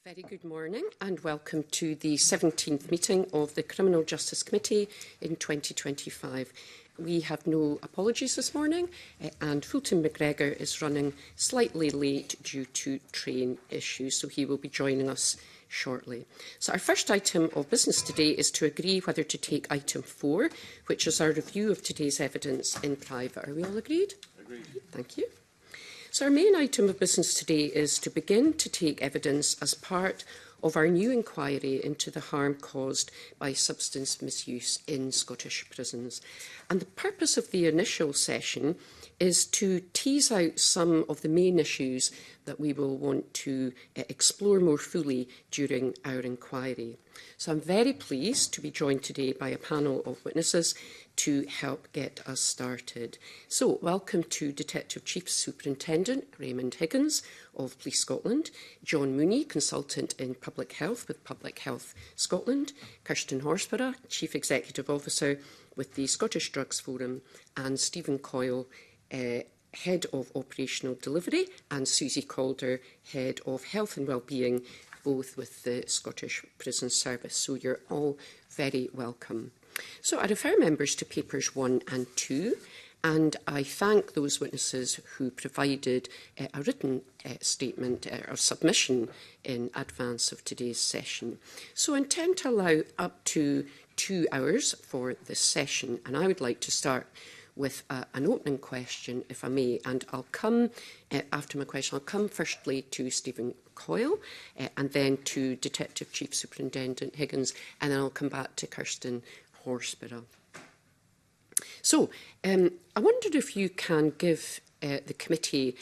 Very good morning and welcome to the 17th meeting of the Criminal Justice Committee in 2025. We have no apologies this morning and Fulton McGregor is running slightly late due to train issues, so he will be joining us shortly. So our first item of business today is to agree whether to take item 4, which is our review of today's evidence in private. Are we all agreed? Agreed. Thank you. So our main item of business today is to begin to take evidence as part of our new inquiry into the harm caused by substance misuse in Scottish prisons. And the purpose of the initial session is to tease out some of the main issues that we will want to explore more fully during our inquiry. So I'm very pleased to be joined today by a panel of witnesses to help get us started. So, welcome to Detective Chief Superintendent Raymond Higgins of Police Scotland, John Mooney, Consultant in Public Health with Public Health Scotland, Kirsten Horsburgh, Chief Executive Officer with the Scottish Drugs Forum, and Stephen Coyle, Head of Operational Delivery, and Susie Calder, Head of Health and Wellbeing, both with the Scottish Prison Service. So you're all very welcome. So I refer members to papers 1 and 2, and I thank those witnesses who provided a written statement or submission in advance of today's session. So I intend to allow up to 2 hours for this session, and I would like to start with an opening question, if I may, and I'll come, after my question, I'll come firstly to Stephen Coyle, and then to Detective Chief Superintendent Higgins, and then I'll come back to Kirsten Horsburgh. So, I wondered if you can give the committee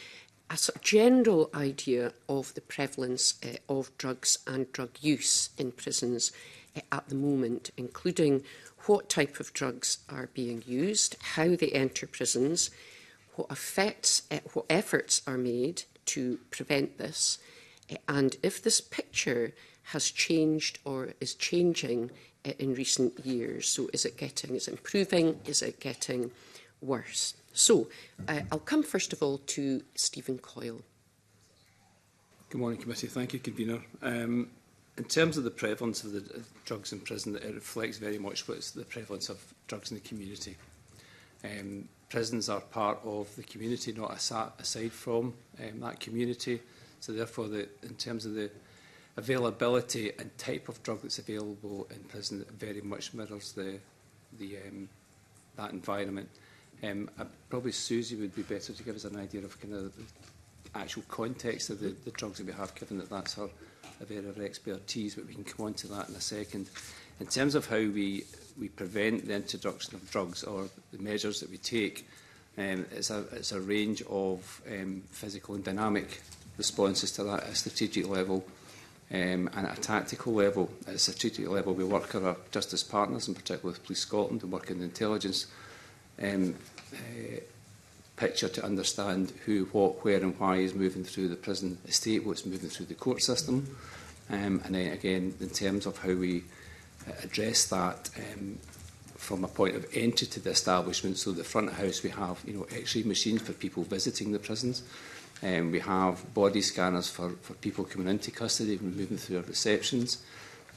a sort of general idea of the prevalence of drugs and drug use in prisons at the moment, including what type of drugs are being used, how they enter prisons, what efforts are made to prevent this, and if this picture has changed or is changing in recent years. So is it improving? Is it getting worse? So I'll come first of all to Stephen Coyle. Good morning, Committee. Thank you, Convener. In terms of the prevalence of the drugs in prison, it reflects very much what's the prevalence of drugs in the community. Prisons are part of the community, not aside from that community. So therefore, in terms of the availability and type of drug that's available in prison, it very much mirrors that environment. Probably Susie would be better to give us an idea of kind of the actual context of the drugs that we have, given that that's her area of expertise, but we can come on to that in a second. In terms of how we prevent the introduction of drugs or the measures that we take, it's a range of physical and dynamic responses to that at a strategic level and at a tactical level. At a strategic level, we work with our justice partners, in particular with Police Scotland, and work in the intelligence picture to understand who, what, where and why is moving through the prison estate, what's moving through the court system. And then again, in terms of how we address that from a point of entry to the establishment. So the front of house, we have X-ray machines for people visiting the prisons. We have body scanners for people coming into custody and moving through our receptions.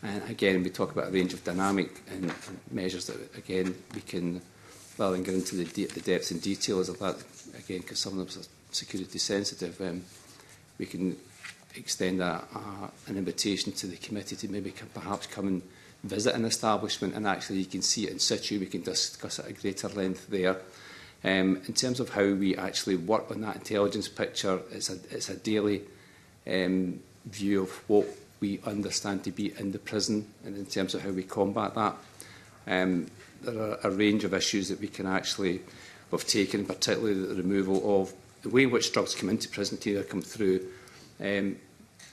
And again, we talk about a range of dynamic and measures that, again, we can, rather than get into the depths and details of that, again, because some of them are security sensitive, we can extend an invitation to the committee to maybe perhaps come and visit an establishment, and actually you can see it in situ. We can discuss it at greater length there. In terms of how we actually work on that intelligence picture, it's a daily view of what we understand to be in the prison, and in terms of how we combat that. There are a range of issues that we can actually have taken, particularly the removal of the way in which drugs come into prison to either come through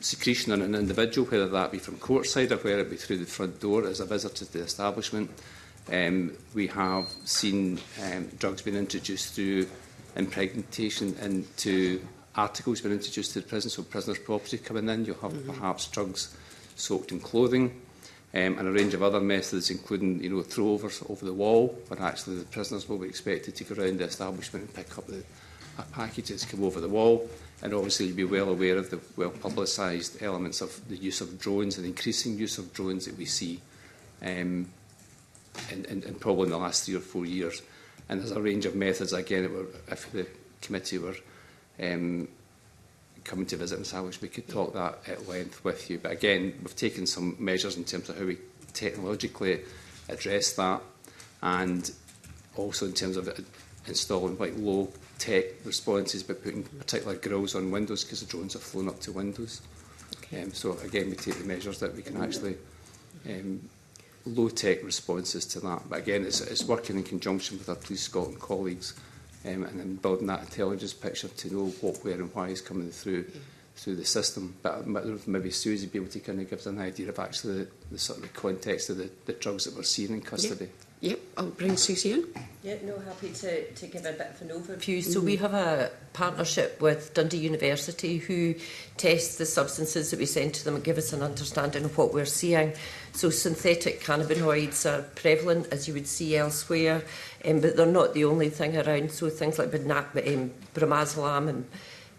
secretion on an individual, whether that be from courtside or whether it be through the front door as a visitor to the establishment. We have seen drugs being introduced through impregnation into articles being introduced to the prison, so prisoners' property coming in. You'll have perhaps drugs soaked in clothing, and a range of other methods, including throwovers over the wall, where actually the prisoners will be expected to go around the establishment and pick up the package that's come over the wall. And obviously you'll be well aware of the well-publicised elements of the use of drones and increasing use of drones that we see in probably in the last 3 or 4 years. And there's a range of methods, again, if the committee were coming to visit in Salish, we could talk that at length with you. But again, we've taken some measures in terms of how we technologically address that, and also in terms of installing like low-tech responses by putting particular grills on windows because the drones have flown up to windows. Okay. So again, we take the measures that we can actually low-tech responses to that. But again, it's working in conjunction with our Police Scotland colleagues and then building that intelligence picture to know what, where and why is coming through the system. But maybe Susie be able to kind of give us an idea of actually the sort of the context of the drugs that we're seeing in custody. Yep, I'll bring Susie in. Yeah, no, happy to give a bit of an overview. So we have a partnership with Dundee University who tests the substances that we send to them and give us an understanding of what we're seeing. So synthetic cannabinoids are prevalent, as you would see elsewhere, but they're not the only thing around. So things like bromazepam and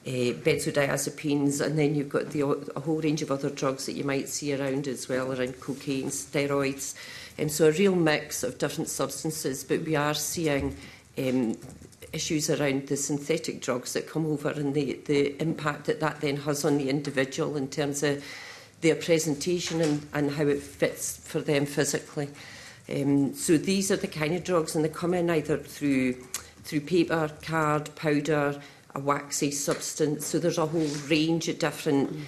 benzodiazepines, and then you've got a whole range of other drugs that you might see around as well, around cocaine, steroids. So a real mix of different substances, but we are seeing issues around the synthetic drugs that come over and the impact that then has on the individual in terms of their presentation and how it fits for them physically. So these are the kind of drugs, and they come in either through paper, card, powder, a waxy substance. So there's a whole range of different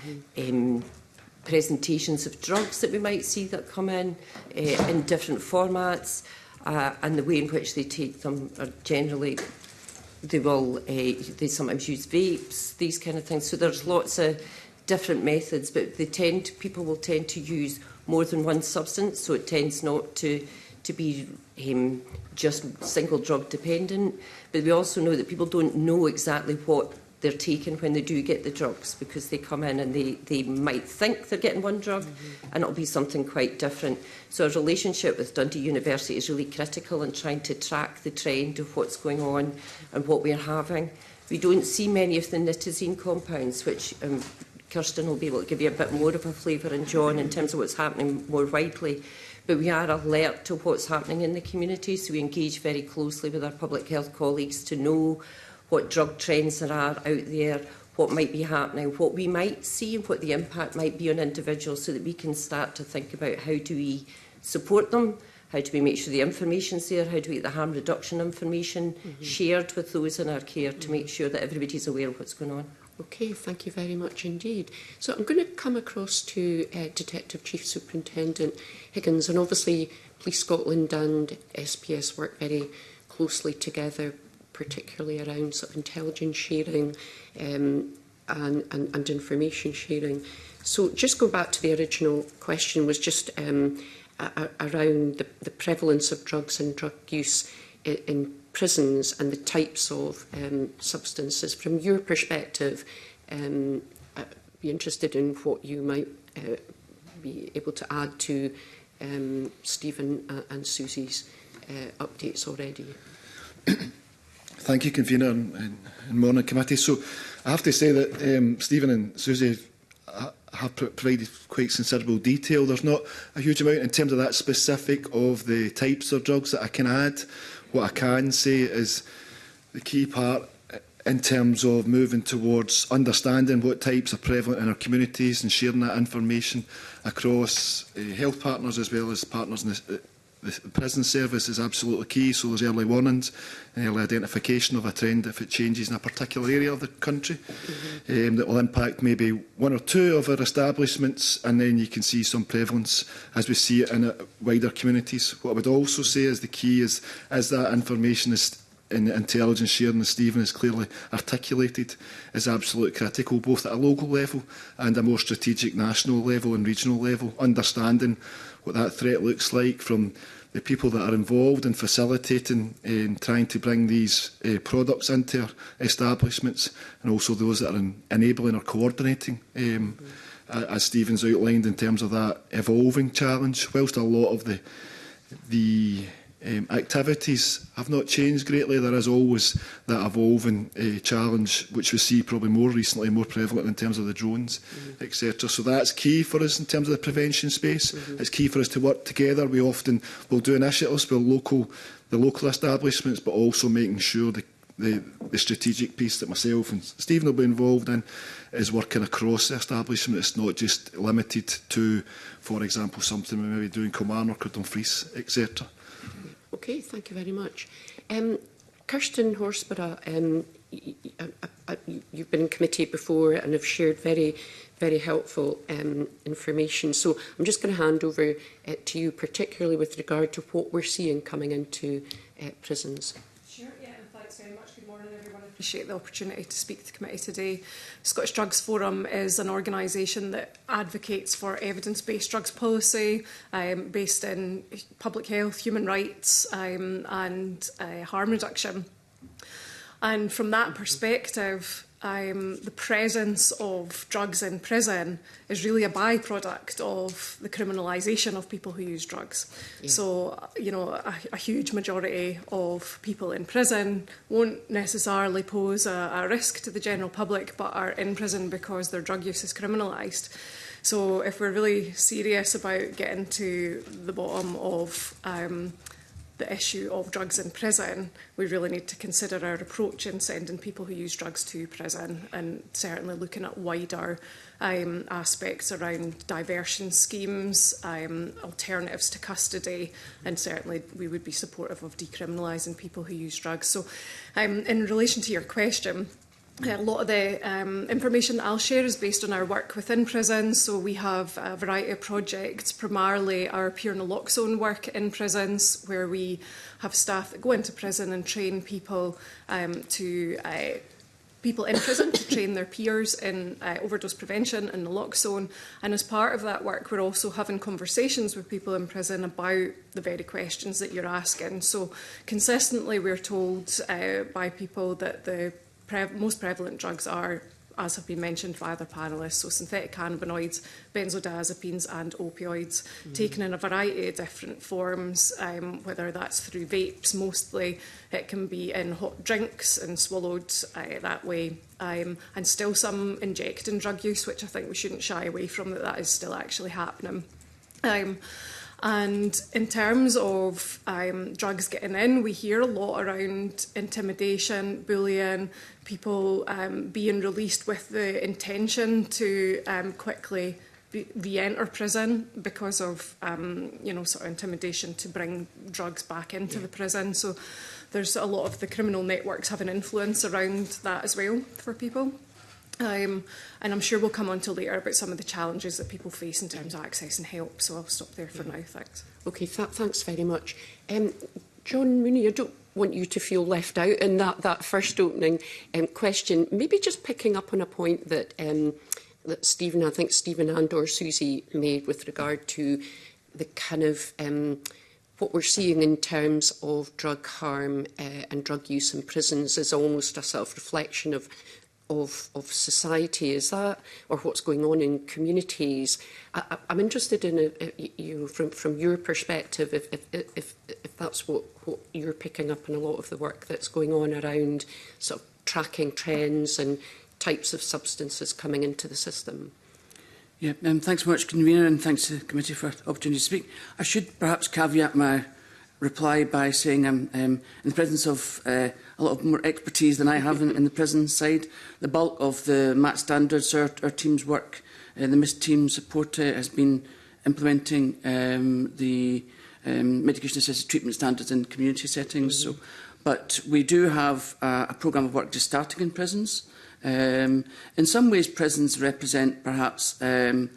presentations of drugs that we might see that come in different formats, and the way in which they take them are generally they sometimes use vapes, these kind of things. So there's lots of different methods, but people will tend to use more than one substance, so it tends not to be just single drug dependent. But we also know that people don't know exactly what they're taking when they do get the drugs, because they come in and they might think they're getting one drug and it'll be something quite different. So our relationship with Dundee University is really critical in trying to track the trend of what's going on and what we're having. We don't see many of the nitazene compounds, which Kirsten will be able to give you a bit more of a flavour, and John, in terms of what's happening more widely. But we are alert to what's happening in the community, so we engage very closely with our public health colleagues to know what drug trends there are out there, what might be happening, what we might see and what the impact might be on individuals, so that we can start to think about how do we support them, how do we make sure the information's there, how do we get the harm reduction information shared with those in our care to make sure that everybody's aware of what's going on. Okay, thank you very much indeed. So I'm going to come across to Detective Chief Superintendent Higgins, and obviously Police Scotland and SPS work very closely together, particularly around sort of intelligence sharing and information sharing. So just go back to the original question, was just around the prevalence of drugs and drug use in prisons and the types of substances. From your perspective, I'd be interested in what you might be able to add to Stephen and Susie's updates already. Thank you, Convener, and morning committee. So I have to say that Stephen and Susie have provided quite considerable detail. There's not a huge amount in terms of that specific of the types of drugs that I can add. What I can say is the key part in terms of moving towards understanding what types are prevalent in our communities and sharing that information across health partners as well as partners in the prison service is absolutely key. So there's early warnings and early identification of a trend if it changes in a particular area of the country that will impact maybe one or two of our establishments, and then you can see some prevalence as we see it in wider communities. What I would also say is the key is that information is in the intelligence sharing, as Stephen has clearly articulated, is absolutely critical, both at a local level and a more strategic national level and regional level, understanding what that threat looks like from the people that are involved in facilitating and trying to bring these products into our establishments, and also those that are enabling or coordinating, as Stephen's outlined in terms of that evolving challenge. Whilst a lot of the Activities have not changed greatly. There is always that evolving challenge, which we see probably more recently, more prevalent in terms of the drones, etc. So that's key for us in terms of the prevention space. It's key for us to work together. We often will do initiatives with the local establishments, but also making sure the strategic piece that myself and Stephen will be involved in is working across the establishment. It's not just limited to, for example, something we may be doing Kilmarnock or Dumfries, etc. Okay, thank you very much. Kirsten Horsburgh, you've been in committee before and have shared very, very helpful information. So I'm just going to hand over to you, particularly with regard to what we're seeing coming into prisons. Sure, yeah, and thanks very much. Good morning, everyone. I appreciate the opportunity to speak to the committee today. Scottish Drugs Forum is an organisation that advocates for evidence-based drugs policy based in public health, human rights and harm reduction. And from that perspective, the presence of drugs in prison is really a byproduct of the criminalisation of people who use drugs. Yeah. So, you know, a huge majority of people in prison won't necessarily pose a risk to the general public, but are in prison because their drug use is criminalised. So if we're really serious about getting to the bottom of the issue of drugs in prison, we really need to consider our approach in sending people who use drugs to prison, and certainly looking at wider aspects around diversion schemes, alternatives to custody, and certainly we would be supportive of decriminalising people who use drugs. So in relation to your question, a lot of the information that I'll share is based on our work within prisons. So we have a variety of projects, primarily our peer naloxone work in prisons, where we have staff that go into prison and train people people in prison to train their peers in overdose prevention and naloxone. And as part of that work, we're also having conversations with people in prison about the very questions that you're asking. So consistently we're told by people that the most prevalent drugs are, as have been mentioned by other panellists, so synthetic cannabinoids, benzodiazepines and opioids, taken in a variety of different forms, whether that's through vapes mostly, it can be in hot drinks and swallowed that way, and still some injecting drug use, which I think we shouldn't shy away from, that is still actually happening. And in terms of drugs getting in, we hear a lot around intimidation, bullying, people being released with the intention to quickly re-enter prison because of sort of intimidation to bring drugs back into the prison. So there's a lot of the criminal networks have an influence around that as well for people. And I'm sure we'll come on to later about some of the challenges that people face in terms of access and help. So I'll stop there for now. Thanks. Okay, thanks very much. John Mooney, I don't want you to feel left out in that first opening question. Maybe just picking up on a point that Stephen and or Susie made with regard to the kind of what we're seeing in terms of drug harm and drug use in prisons is almost a self-reflection of society, is that, or what's going on in communities? I'm interested in from your perspective, if that's what you're picking up in a lot of the work that's going on around sort of tracking trends and types of substances coming into the system. Yeah, thanks very much, Convener, and thanks to the committee for the opportunity to speak. I should perhaps caveat my reply by saying I'm in the presence of a lot of more expertise than I have in the prison side. The bulk of the MAT standards, our team's work, the MIST team support has been implementing the medication-assisted treatment standards in community settings. So, but we do have a programme of work just starting in prisons. In some ways, prisons represent perhaps a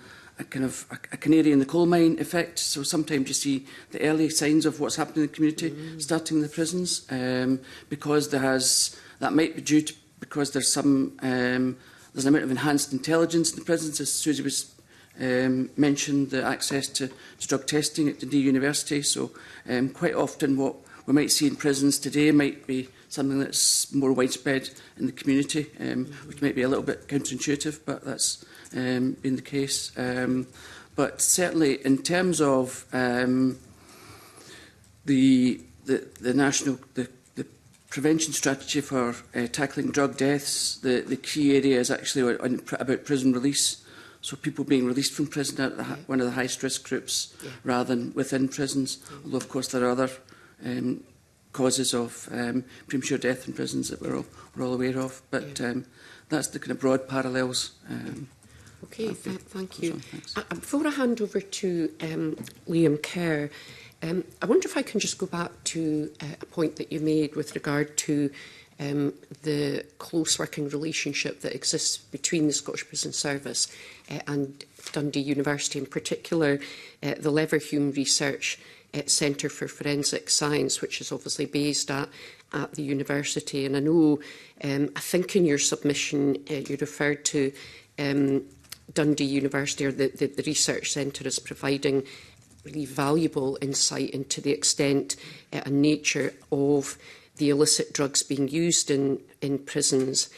kind of a canary in the coal mine effect. So sometimes you see the early signs of what's happening in the community starting in the prisons, because that might be due to because there's an amount of enhanced intelligence in the prisons, as Susie was mentioned, the access to drug testing at Dundee University. So quite often what we might see in prisons today might be something that's more widespread in the community, which might be a little bit counterintuitive, but that's been the case. But certainly in terms of the the prevention strategy for tackling drug deaths, the key area is actually about prison release. So people being released from prison at one of the highest risk groups rather than within prisons. Although, of course, there are other causes of premature death in prisons that we're all aware of. But that's the kind of broad parallels. Okay, thank you. So, before I hand over to Liam Kerr, I wonder if I can just go back to a point that you made with regard to the close working relationship that exists between the Scottish Prison Service and Dundee University, in particular the Leverhulme Research Centre for Forensic Science, which is obviously based at the university. And I know, I think in your submission you referred to Dundee University, or the research centre, as providing really valuable insight into the extent and nature of the illicit drugs being used in prisons.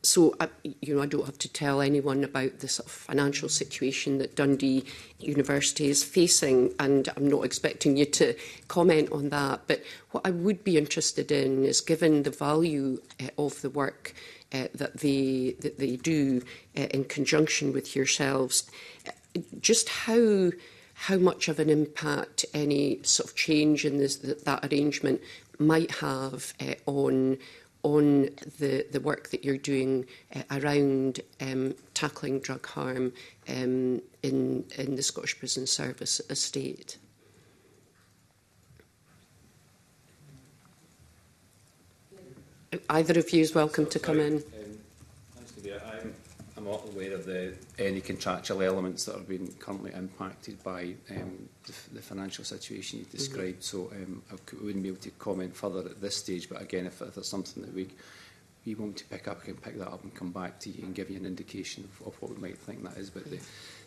So, I don't have to tell anyone about the sort of financial situation that Dundee University is facing, and I'm not expecting you to comment on that. But what I would be interested in is, given the value of the work that they do in conjunction with yourselves, just how much of an impact any sort of change in that arrangement might have on the work that you're doing around tackling drug harm in the Scottish Prison Service estate. Either of you is welcome to come in. Thanks, Nadia. I'm not aware of any contractual elements that are being currently impacted by the financial situation you described, so I wouldn't be able to comment further at this stage. But again, if there's something that we want to pick up, I can pick that up and come back to you and give you an indication of what we might think that is. But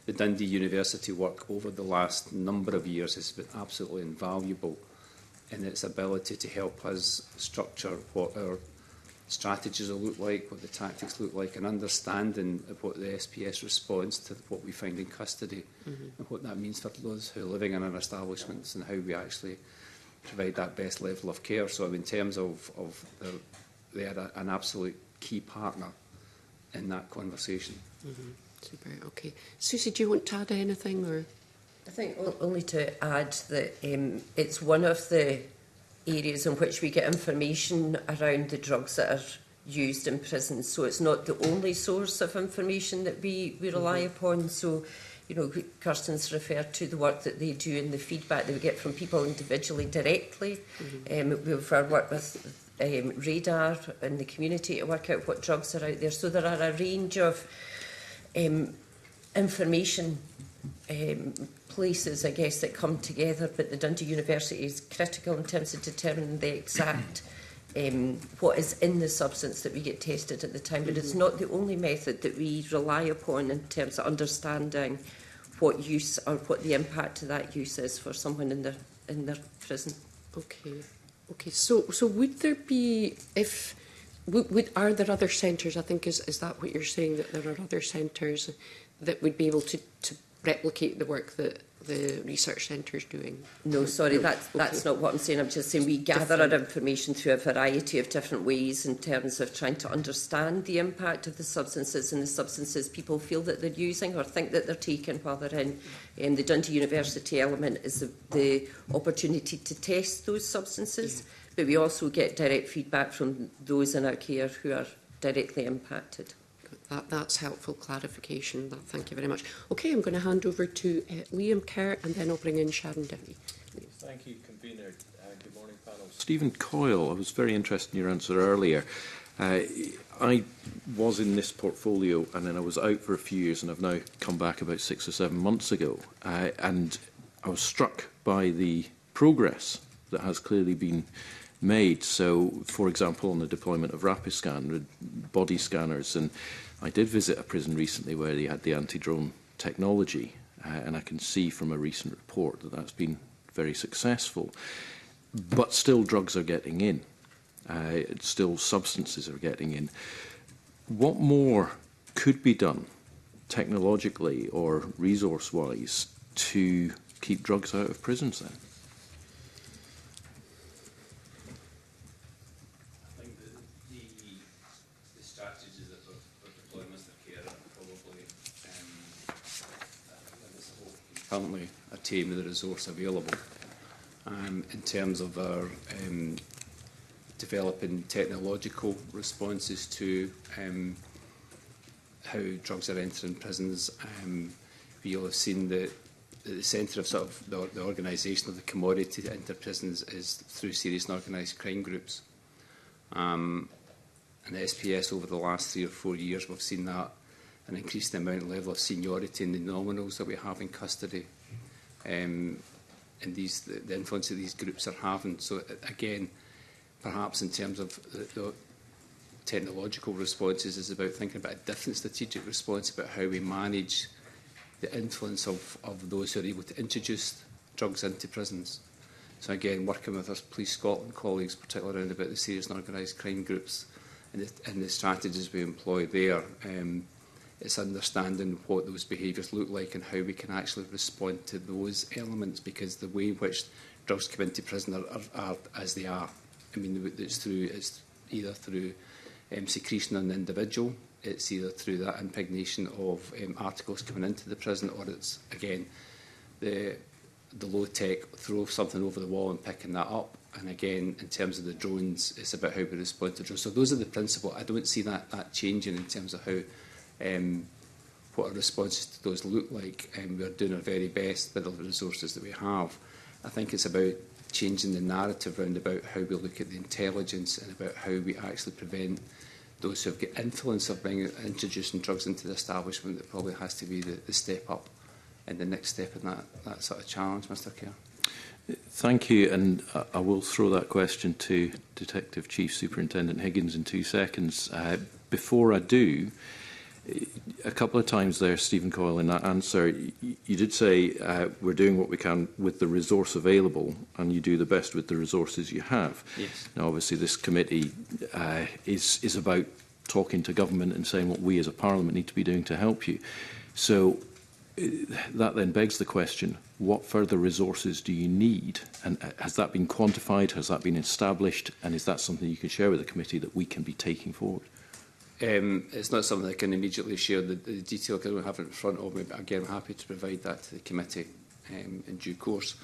the Dundee University work over the last number of years has been absolutely invaluable in its ability to help us structure what our strategies will look like, what the tactics look like, and understanding of what the SPS responds to what we find in custody, and what that means for those who are living in our establishments, and how we actually provide that best level of care. So in terms of they are an absolute key partner in that conversation. Super, okay. Susie, do you want to add anything? Or I think only to add that it's one of the areas in which we get information around the drugs that are used in prisons. So it's not the only source of information that we rely upon. So, Kirsten's referred to the work that they do and the feedback that we get from people individually directly. We've worked with Radar in the community to work out what drugs are out there. So there are a range of information places, I guess, that come together, but the Dundee University is critical in terms of determining the exact what is in the substance that we get tested at the time. But it's not the only method that we rely upon in terms of understanding what use or what the impact of that use is for someone in their prison. Okay. So would there be, are there other centres? I think is that what you're saying, that there are other centres that would be able to replicate the work that the research centre is doing? No, sorry, that's not what I'm saying. I'm just saying we gather our information through a variety of different ways in terms of trying to understand the impact of the substances and the substances people feel that they're using or think that they're taking while they're in. The Dundee University element is the opportunity to test those substances, but we also get direct feedback from those in our care who are directly impacted. That's helpful clarification. Thank you very much. Okay, I'm going to hand over to Liam Kerr, and then I'll bring in Sharon Devi. Thank you, Convener. Good morning, panel. Stephen Coyle, I was very interested in your answer earlier. I was in this portfolio, and then I was out for a few years, and I've now come back about 6 or 7 months ago. And I was struck by the progress that has clearly been made. So, for example, on the deployment of Rapiscan, body scanners, and I did visit a prison recently where they had the anti-drone technology, and I can see from a recent report that that's been very successful. But still drugs are getting in, still substances are getting in. What more could be done technologically or resource-wise to keep drugs out of prisons then? currently attain the resource available. In terms of our developing technological responses to how drugs are entering prisons, we'll have seen that at the centre of sort of the organisation of the commodity to enter prisons is through serious and organised crime groups. And the SPS over the last 3 or 4 years, we've seen that an increasing amount of level of seniority in the nominals that we have in custody. And the influence that these groups are having. So again, perhaps in terms of the technological responses is about thinking about a different strategic response about how we manage the influence of those who are able to introduce drugs into prisons. So again, working with our Police Scotland colleagues, particularly around about the serious and organised crime groups and the strategies we employ there, it's understanding what those behaviours look like and how we can actually respond to those elements, because the way in which drugs come into prison are as they are. I mean, it's either through secretion on the individual, it's either through that impregnation of articles coming into the prison, or it's, again, the low-tech throw something over the wall and picking that up. And again, in terms of the drones, it's about how we respond to drones. So those are the principles. I don't see that changing in terms of how what our responses to those look like. We're doing our very best with the resources that we have. I think it's about changing the narrative around about how we look at the intelligence and about how we actually prevent those who have got influence of being introducing drugs into the establishment. That probably has to be the step up and the next step in that sort of challenge, Mr. Kerr. Thank you, and I will throw that question to Detective Chief Superintendent Higgins in 2 seconds. Before I do, a couple of times there, Stephen Coyle, in that answer, you did say we're doing what we can with the resource available, and you do the best with the resources you have. Yes. Now, obviously, this committee is about talking to government and saying what we as a parliament need to be doing to help you. So that then begs the question, what further resources do you need? And has that been quantified? Has that been established? And is that something you can share with the committee that we can be taking forward? It's not something I can immediately share the detail because I don't have it in front of me, but again, I'm happy to provide that to the committee in due course.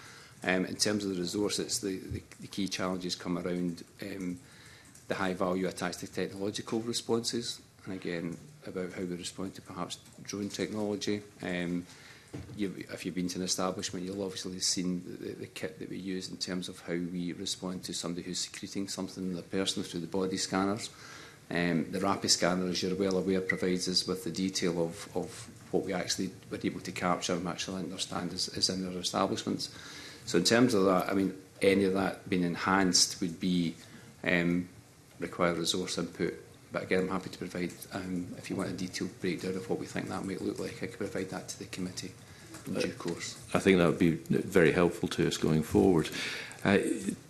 In terms of the resources, the key challenges come around the high value attached to technological responses, and again, about how we respond to perhaps drone technology. If you've been to an establishment, you'll obviously have seen the kit that we use in terms of how we respond to somebody who's secreting something in their person through the body scanners. The rapid scanner, as you're well aware, provides us with the detail of what we actually were able to capture and actually understand is in our establishments. So in terms of that, I mean, any of that being enhanced would be require resource input. But again, I'm happy to provide, if you want a detailed breakdown of what we think that might look like, I could provide that to the committee in due course. I think that would be very helpful to us going forward.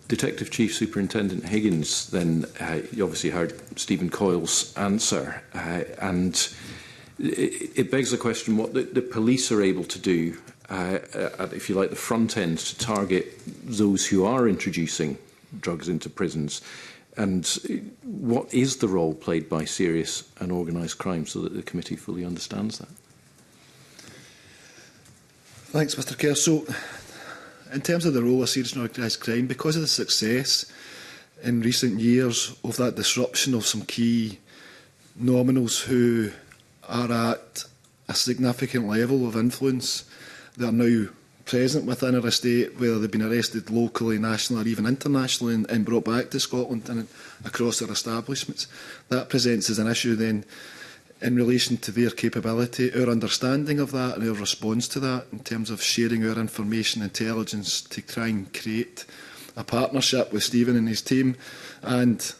Detective Chief Superintendent Higgins, then you obviously heard Stephen Coyle's answer, and it begs the question what the police are able to do, at, if you like, the front end to target those who are introducing drugs into prisons. And what is the role played by serious and organised crime, so that the committee fully understands that? Thanks, Mr. Kerr. So, in terms of the role of serious and organised crime, because of the success in recent years of that disruption of some key nominals who are at a significant level of influence, they are now present within our estate, whether they've been arrested locally, nationally or even internationally and brought back to Scotland and across our establishments. That presents as an issue then in relation to their capability, our understanding of that and our response to that in terms of sharing our information intelligence to try and create a partnership with Stephen and his team, and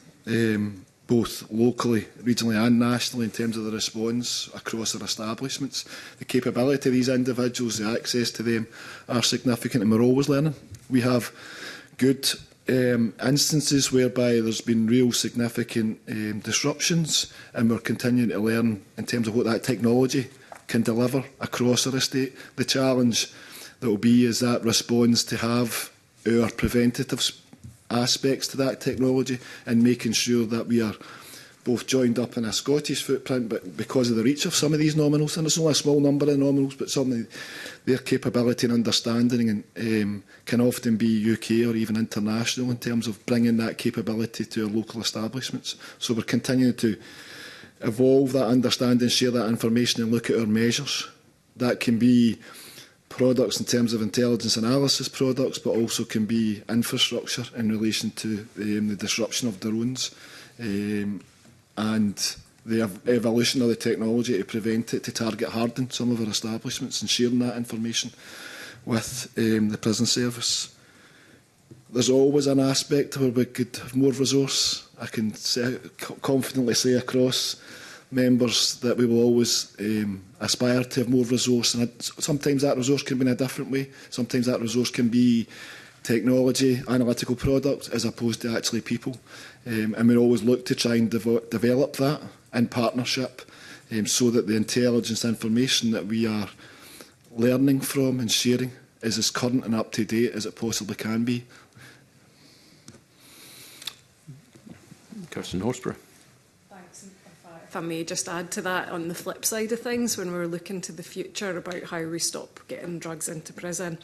both locally, regionally and nationally in terms of the response across our establishments. The capability of these individuals, the access to them are significant, and we're always learning. We have good instances whereby there's been real significant disruptions, and we're continuing to learn in terms of what that technology can deliver across our estate. The challenge that will be is that response to have our preventative aspects to that technology and making sure that we are both joined up in a Scottish footprint, but because of the reach of some of these nominals, and it's only a small number of nominals, but some of their capability and understanding can often be UK or even international in terms of bringing that capability to our local establishments. So we're continuing to evolve that understanding, share that information and look at our measures. That can be products in terms of intelligence analysis products, but also can be infrastructure in relation to the disruption of drones and the evolution of the technology to prevent it, to target harden some of our establishments and sharing that information with the prison service. There's always an aspect where we could have more resource. I can confidently say across members that we will always aspire to have more resource, and sometimes that resource can be in a different way. Sometimes that resource can be technology, analytical products, as opposed to actually people. And we always look to try and develop that in partnership so that the intelligence information that we are learning from and sharing is as current and up to date as it possibly can be. Kirsten Horsburgh. Thanks. If I may just add to that, on the flip side of things, when we're looking to the future about how we stop getting drugs into prison,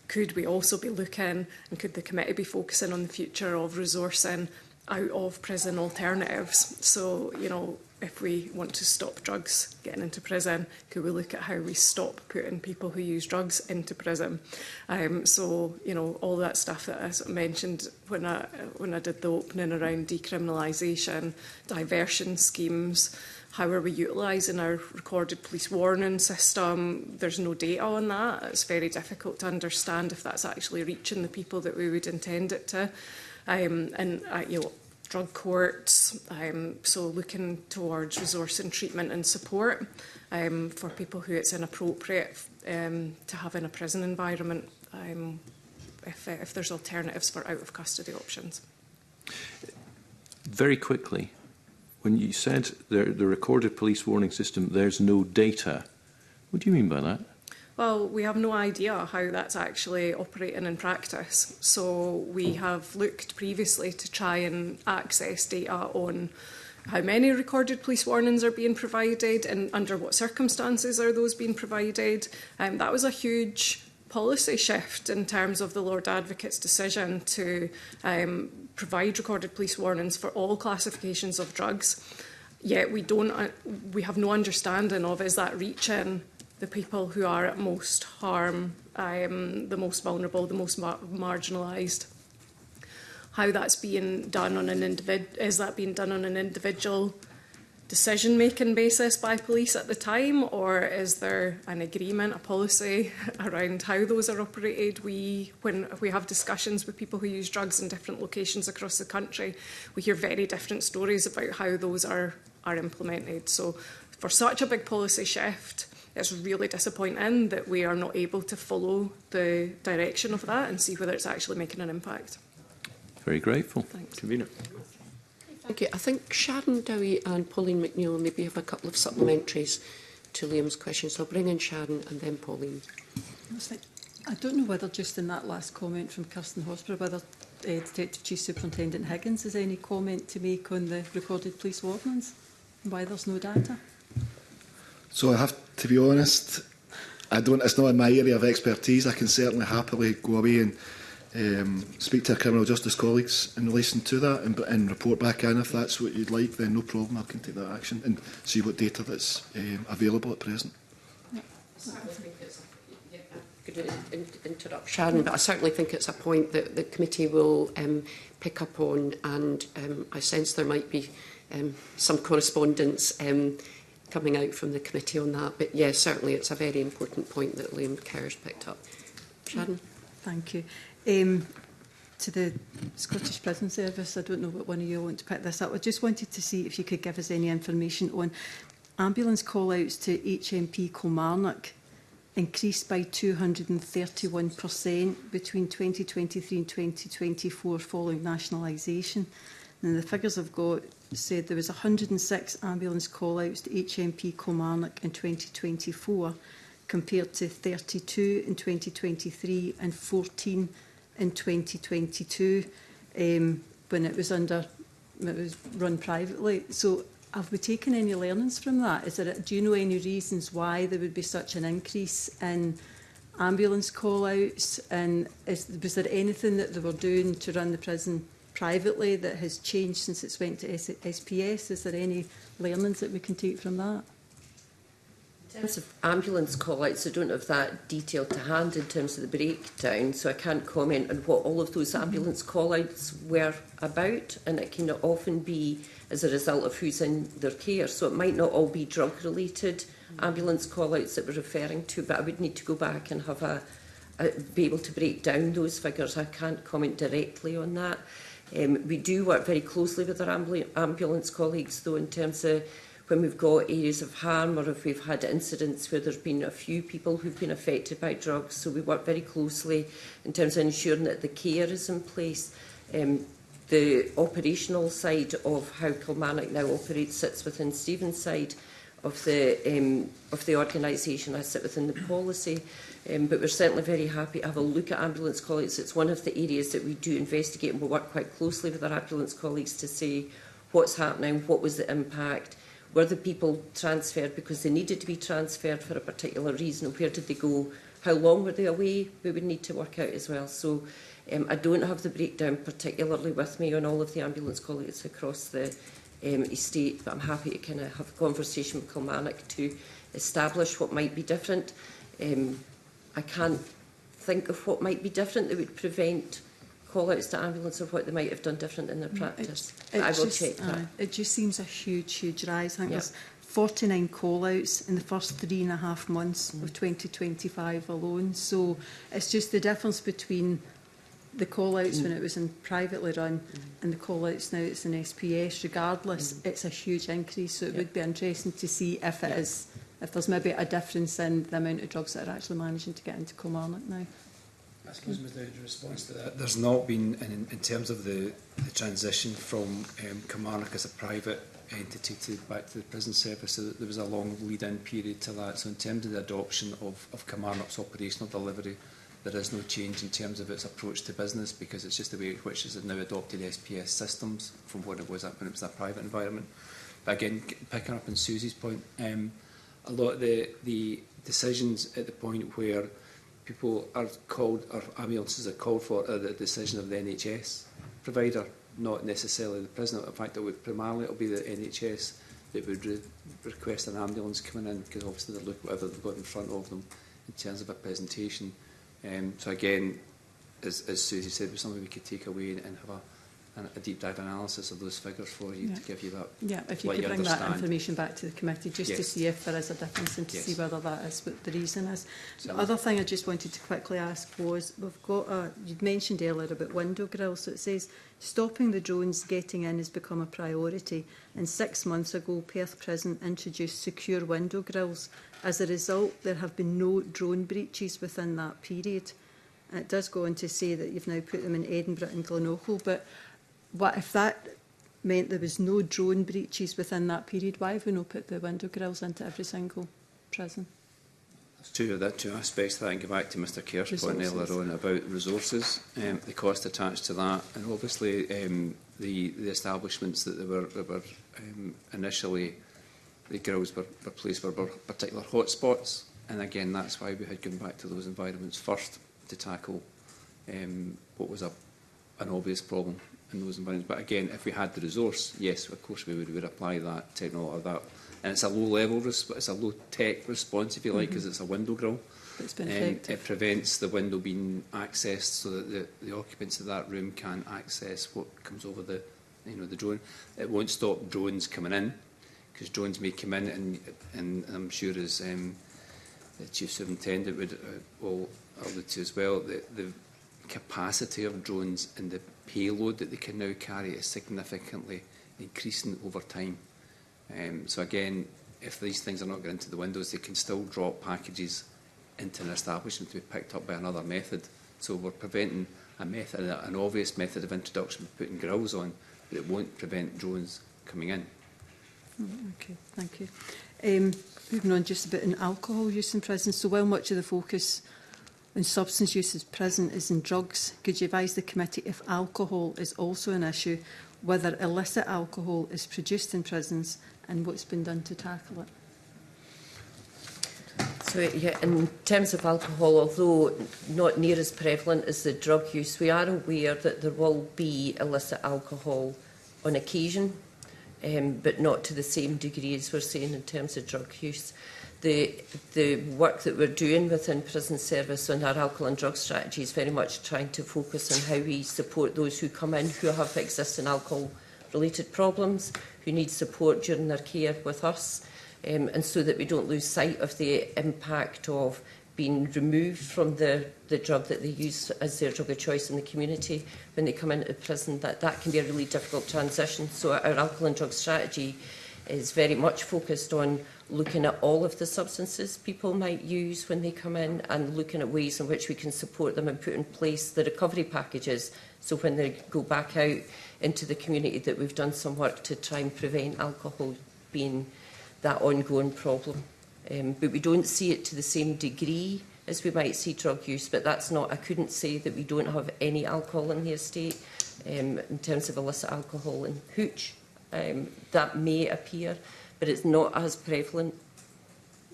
could we also be looking, and could the committee be focusing on the future of resourcing out of prison alternatives? So, you know, if we want to stop drugs getting into prison, could we look at how we stop putting people who use drugs into prison? So, you know, all that stuff that I sort of mentioned when I did the opening around decriminalisation, diversion schemes, how are we utilising our recorded police warning system? There's no data on that. It's very difficult to understand if that's actually reaching the people that we would intend it to. You know, drug courts, so looking towards resource and treatment and support for people who it's inappropriate to have in a prison environment, if there's alternatives for out-of-custody options. Very quickly, when you said the recorded police warning system, there's no data, what do you mean by that? Well, we have no idea how that's actually operating in practice. So we have looked previously to try and access data on how many recorded police warnings are being provided and under what circumstances are those being provided. That was a huge policy shift in terms of the Lord Advocate's decision to provide recorded police warnings for all classifications of drugs. Yet we have no understanding of, is that reaching the people who are at most harm, the most vulnerable, the most marginalised. How that's being done on an is that being done on an individual decision-making basis by police at the time, or is there an agreement, a policy around how those are operated? When we have discussions with people who use drugs in different locations across the country, we hear very different stories about how those are implemented. So for such a big policy shift, it's really disappointing that we are not able to follow the direction of that and see whether it's actually making an impact. Very grateful. Thanks. Convener. Thank you. I think Sharon Dowie and Pauline McNeill maybe have a couple of supplementaries to Liam's questions. So I'll bring in Sharon and then Pauline. I don't know whether just in that last comment from Kirsten Horsburgh, whether Detective Chief Superintendent Higgins has any comment to make on the recorded police warnings and why there's no data. So I have to be honest, it's not in my area of expertise. I can certainly happily go away and speak to our criminal justice colleagues in relation to that and report back in. If that's what you'd like, then no problem, I can take that action and see what data that's available at present. Interrupt Sharon, but I certainly think it's a point that the committee will pick up on, and I sense there might be some correspondence coming out from the committee on that. But yes, certainly it's a very important point that Liam Kerr's picked up. Sharon? Thank you. To the Scottish Prison Service, I don't know what one of you want to pick this up. I just wanted to see if you could give us any information on ambulance call-outs to HMP Kilmarnock increased by 231% between 2023 and 2024 following nationalisation. And the figures I've got said there was 106 ambulance call-outs to HMP Kilmarnock in 2024 compared to 32 in 2023 and 14 in 2022 when it was run privately. So have we taken any learnings from that? Do you know any reasons why there would be such an increase in ambulance call-outs? And was there anything that they were doing to run the prison privately that has changed since it's went to SPS? Is there any learnings that we can take from that? In terms of ambulance call-outs, I don't have that detail to hand in terms of the breakdown, so I can't comment on what all of those ambulance call-outs were about, and it can often be as a result of who's in their care. So it might not all be drug-related ambulance call-outs that we're referring to, but I would need to go back and have be able to break down those figures. I can't comment directly on that. We do work very closely with our ambulance colleagues, though, in terms of when we've got areas of harm or if we've had incidents where there's been a few people who've been affected by drugs. So we work very closely in terms of ensuring that the care is in place. The operational side of how Kilmarnock now operates sits within Stephen's side of the organisation. I sit within the policy. But we're certainly very happy to have a look at ambulance colleagues. It's one of the areas that we do investigate, and we'll work quite closely with our ambulance colleagues to say what's happening, what was the impact, were the people transferred because they needed to be transferred for a particular reason, where did they go, how long were they away, we would need to work out as well. So I don't have the breakdown particularly with me on all of the ambulance colleagues across the estate, but I'm happy to kind of have a conversation with Kilmarnock to establish what might be different. I can't think of what might be different that would prevent call-outs to ambulance or what they might have done different in their practice. I will check that. It just seems a huge, huge rise. I think there's 49 call-outs in the first 3.5 months of 2025 alone. So it's just the difference between the call-outs when it was in privately run and the call-outs now it's in SPS. Regardless, it's a huge increase. So it would be interesting to see if it is, if there's maybe a difference in the amount of drugs that are actually managing to get into Kilmarnock now. I suppose the response to that, there's not been, in terms of the transition from Kilmarnock as a private entity back to the prison service, so that there was a long lead-in period to that. So in terms of the adoption of Kilmarnock's operational delivery, there is no change in terms of its approach to business, because it's just the way in which it has now adopted SPS systems from what it was when it was a private environment. But again, picking up on Susie's point, a lot of the decisions at the point where people are called, or ambulances are called for, are the decision of the NHS provider, not necessarily the prison. In fact, primarily it'll be the NHS that would request an ambulance coming in, because obviously they'll look at whatever they've got in front of them in terms of a presentation. So again, as Susie said, it was something we could take away and have a deep dive analysis of those figures for you to give you that. Yeah, if you could bring that information back to the committee just to see if there is a difference and to see whether that is what the reason is. The other thing I just wanted to quickly ask was, we've got you'd mentioned earlier about window grills, so it says stopping the drones getting in has become a priority, and 6 months ago Perth Prison introduced secure window grills. As a result, there have been no drone breaches within that period. And it does go on to say that you've now put them in Edinburgh and Glenorchy, but what if that meant there was no drone breaches within that period? Why have we not put the window grills into every single prison? There's two aspects to that, and go back to Mr Kerr's point earlier on about resources, the cost attached to that, and obviously the establishments that were initially, the grills were placed were particular hotspots, and again that's why we had gone back to those environments first to tackle what was an obvious problem in those environments. But again, if we had the resource, yes, of course we would apply that technology, and it's a low-level, it's a low-tech response, if you like, because it's a window grill. It's been effective. It prevents the window being accessed, so that the occupants of that room can access what comes over the drone. It won't stop drones coming in, because drones may come in, and I'm sure as the Chief Superintendent will allude to as well, the capacity of drones and the payload that they can now carry is significantly increasing over time. So again, if these things are not getting into the windows, they can still drop packages into an establishment to be picked up by another method. So we're preventing an obvious method of introduction of putting grills on, but it won't prevent drones coming in. Okay, thank you. Moving on just a bit on alcohol use in prison. So while much of the focus on substance use in prison is in drugs, could you advise the committee if alcohol is also an issue, whether illicit alcohol is produced in prisons and what's been done to tackle it? So, yeah, in terms of alcohol, although not near as prevalent as the drug use, we are aware that there will be illicit alcohol on occasion, but not to the same degree as we're seeing in terms of drug use. The work that we're doing within prison service on our alcohol and drug strategy is very much trying to focus on how we support those who come in who have existing alcohol-related problems, who need support during their care with us, and so that we don't lose sight of the impact of being removed from the drug that they use as their drug of choice in the community when they come into prison. That can be a really difficult transition. So our alcohol and drug strategy is very much focused on looking at all of the substances people might use when they come in and looking at ways in which we can support them and put in place the recovery packages, so when they go back out into the community that we've done some work to try and prevent alcohol being that ongoing problem. But we don't see it to the same degree as we might see drug use, but that's not, I couldn't say that we don't have any alcohol in the estate in terms of illicit alcohol and hooch. That may appear, but it's not as prevalent.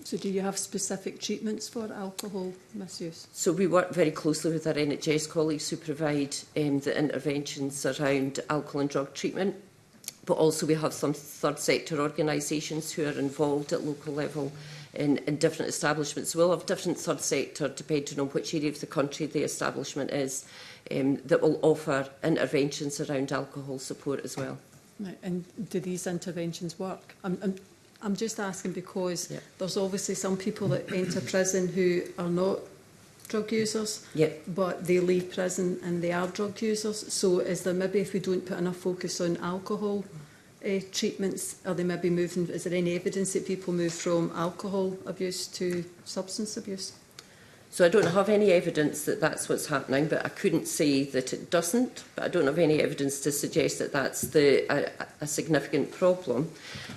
So do you have specific treatments for alcohol misuse? So we work very closely with our NHS colleagues who provide the interventions around alcohol and drug treatment, but also we have some third sector organisations who are involved at local level in different establishments. So we'll have different third sector depending on which area of the country the establishment is, that will offer interventions around alcohol support as well. Right. And do these interventions work? I'm just asking because there's obviously some people that enter prison who are not drug users, but they leave prison and they are drug users. So is there maybe, if we don't put enough focus on alcohol treatments, are they maybe moving, is there any evidence that people move from alcohol abuse to substance abuse? So I don't have any evidence that that's what's happening, but I couldn't say that it doesn't. But I don't have any evidence to suggest that that's a significant problem.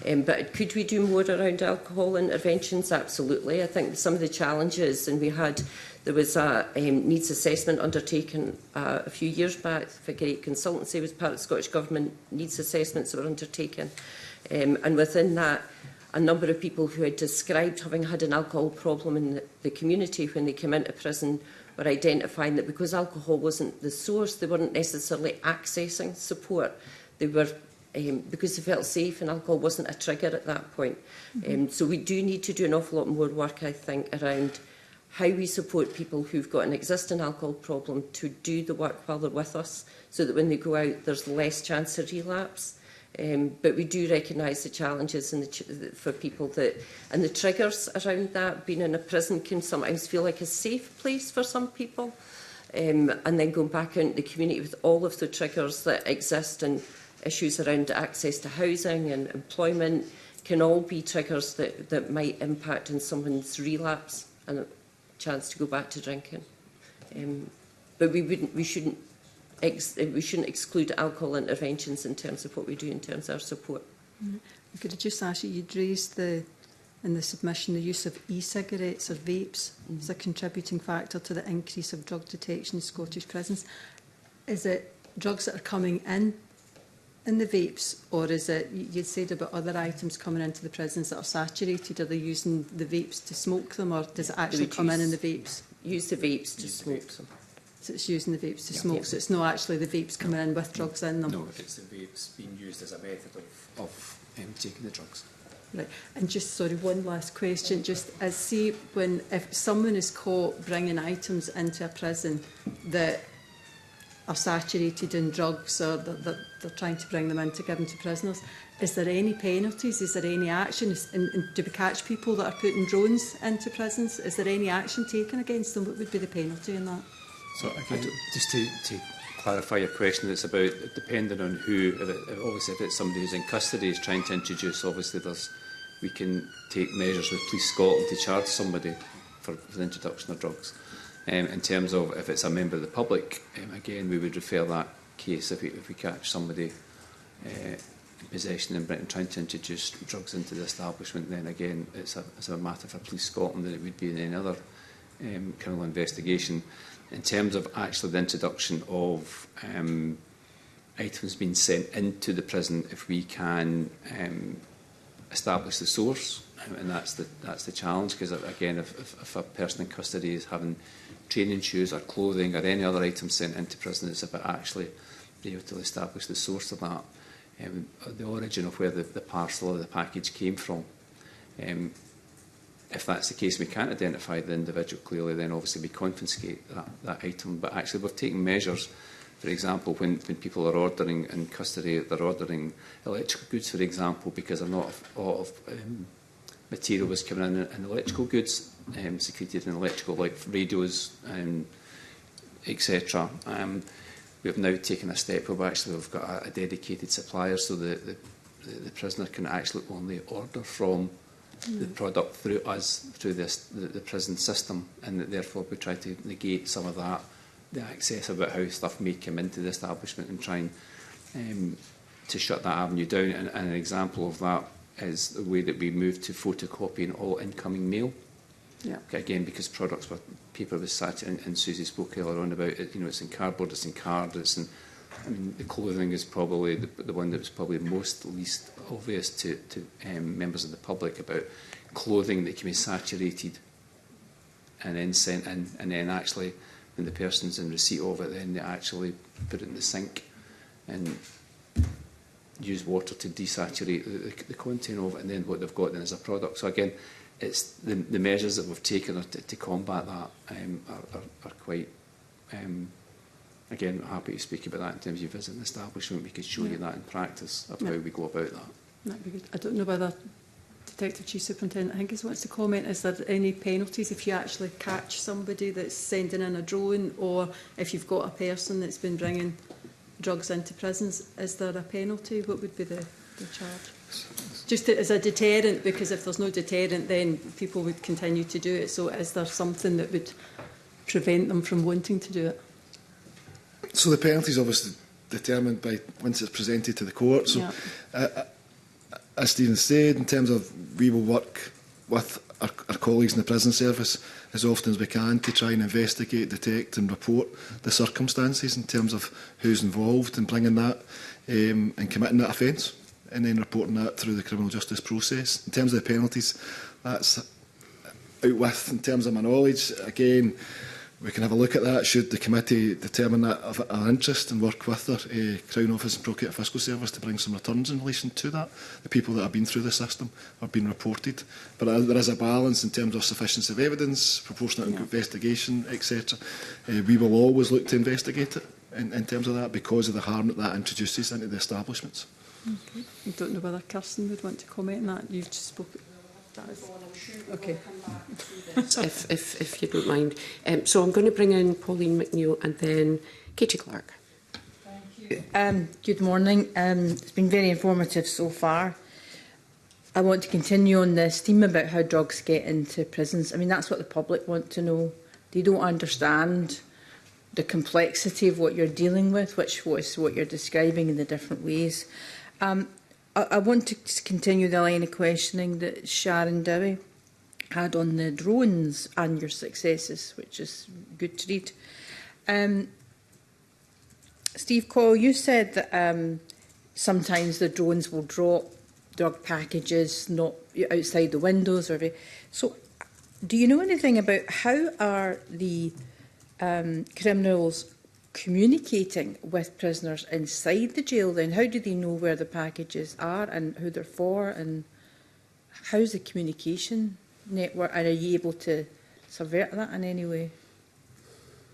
But could we do more around alcohol interventions? Absolutely. I think some of the challenges, and there was a needs assessment undertaken a few years back. Figure 8 Consultancy was part of the Scottish Government needs assessments that were undertaken. And within that, a number of people who had described having had an alcohol problem in the community when they came into prison were identifying that because alcohol wasn't the source, they weren't necessarily accessing support. They were because they felt safe and alcohol wasn't a trigger at that point. So we do need to do an awful lot more work, I think, around how we support people who've got an existing alcohol problem to do the work while they're with us, so that when they go out there's less chance of relapse. But we do recognise the challenges for people and the triggers around that. Being in a prison can sometimes feel like a safe place for some people, and then going back into the community with all of the triggers that exist and issues around access to housing and employment can all be triggers that might impact on someone's relapse and a chance to go back to drinking. But we shouldn't exclude alcohol interventions in terms of what we do in terms of our support. Could I just ask you, you'd raised in the submission the use of e-cigarettes or vapes as a contributing factor to the increase of drug detection in Scottish prisons. Is it drugs that are coming in the vapes, or is it, you'd said about other items coming into the prisons that are saturated, are they using the vapes to smoke them, or does it actually come in the vapes? Use the vapes to smoke them. So it's using the vapes to smoke, so it's not actually the vapes coming in with drugs in them? No, it's the vapes being used as a method of taking the drugs. Right. And just, sorry, one last question. Just as see, if someone is caught bringing items into a prison that are saturated in drugs, or that they're trying to bring them in to give them to prisoners, is there any penalties? Is there any action? And do we catch people that are putting drones into prisons? Is there any action taken against them? What would be the penalty in that? So again, just to clarify your question, it's about depending on who. Obviously, if it's somebody who's in custody is trying to introduce, obviously we can take measures with Police Scotland to charge somebody for the introduction of drugs. In terms of if it's a member of the public, again, we would refer that case if we catch somebody in possession in Britain trying to introduce drugs into the establishment, then again it's a matter for Police Scotland than it would be in any other criminal investigation. In terms of actually the introduction of items being sent into the prison, if we can establish the source, and that's the challenge, because again, if a person in custody is having training shoes or clothing or any other items sent into prison, it's about actually being able to establish the source of that, the origin of where the parcel or the package came from. If that's the case, we can't identify the individual clearly, then obviously we confiscate that item. But actually we're taking measures. For example, when people are ordering in custody, they're ordering electrical goods, for example, because a lot of material was coming in electrical goods, secreted in electrical, like radios, etc. We've now taken a step where we've got a dedicated supplier, so the prisoner can actually only order from the product through us, through the prison system, and that therefore we try to negate some of that, the access about how stuff may come into the establishment, and trying to shut that avenue down. And an example of that is the way that we moved to photocopying all incoming mail. Yeah. Again, because paper was saturated, and Susie spoke earlier on about it. You know, it's in cardboard, it's in card, it's in. I mean, the clothing is probably the one that was probably least obvious to members of the public, about clothing that can be saturated and then sent in, and then actually when the person's in receipt of it, then they actually put it in the sink and use water to desaturate the content of it, and then what they've got then is a product. So again, it's the measures that we've taken to combat that are quite. Again, I'm happy to speak about that in terms of you visiting the establishment. We could show you that in practice of how we go about that. That'd be good. I don't know whether Detective Chief Superintendent Higgins wants to comment. Is there any penalties if you actually catch somebody that's sending in a drone, or if you've got a person that's been bringing drugs into prisons? Is there a penalty? What would be the charge? Just as a deterrent, because if there's no deterrent, then people would continue to do it. So is there something that would prevent them from wanting to do it? So the penalty is obviously determined by once it's presented to the court. So, as Stephen said, in terms of we will work with our colleagues in the prison service as often as we can to try and investigate, detect and report the circumstances in terms of who's involved in bringing that and committing that offence, and then reporting that through the criminal justice process. In terms of the penalties, that's out with, in terms of my knowledge, again, we can have a look at that should the committee determine that of our interest, and work with their Crown Office and Procurator Fiscal Service to bring some returns in relation to that. The people that have been through the system have been reported. But there is a balance in terms of sufficiency of evidence, proportionate investigation, etc. We will always look to investigate it in terms of that, because of the harm that introduces into the establishments. Okay. I don't know whether Kirsten would want to comment on that. You've just spoken. Okay. if you don't mind. So I'm going to bring in Pauline McNeill and then Katie Clark. Thank you. Good morning. It's been very informative so far. I want to continue on this theme about how drugs get into prisons. I mean, that's what the public want to know. They don't understand the complexity of what you're dealing with, which was what you're describing in the different ways. I want to continue the line of questioning that Sharon Dowie had on the drones and your successes, which is good to read. Steve Coyle, you said that sometimes the drones will drop drug packages not outside the windows. So do you know anything about how are the criminals communicating with prisoners inside the jail then? How do they know where the packages are and who they're for, and how's the communication network, and are you able to subvert that in any way?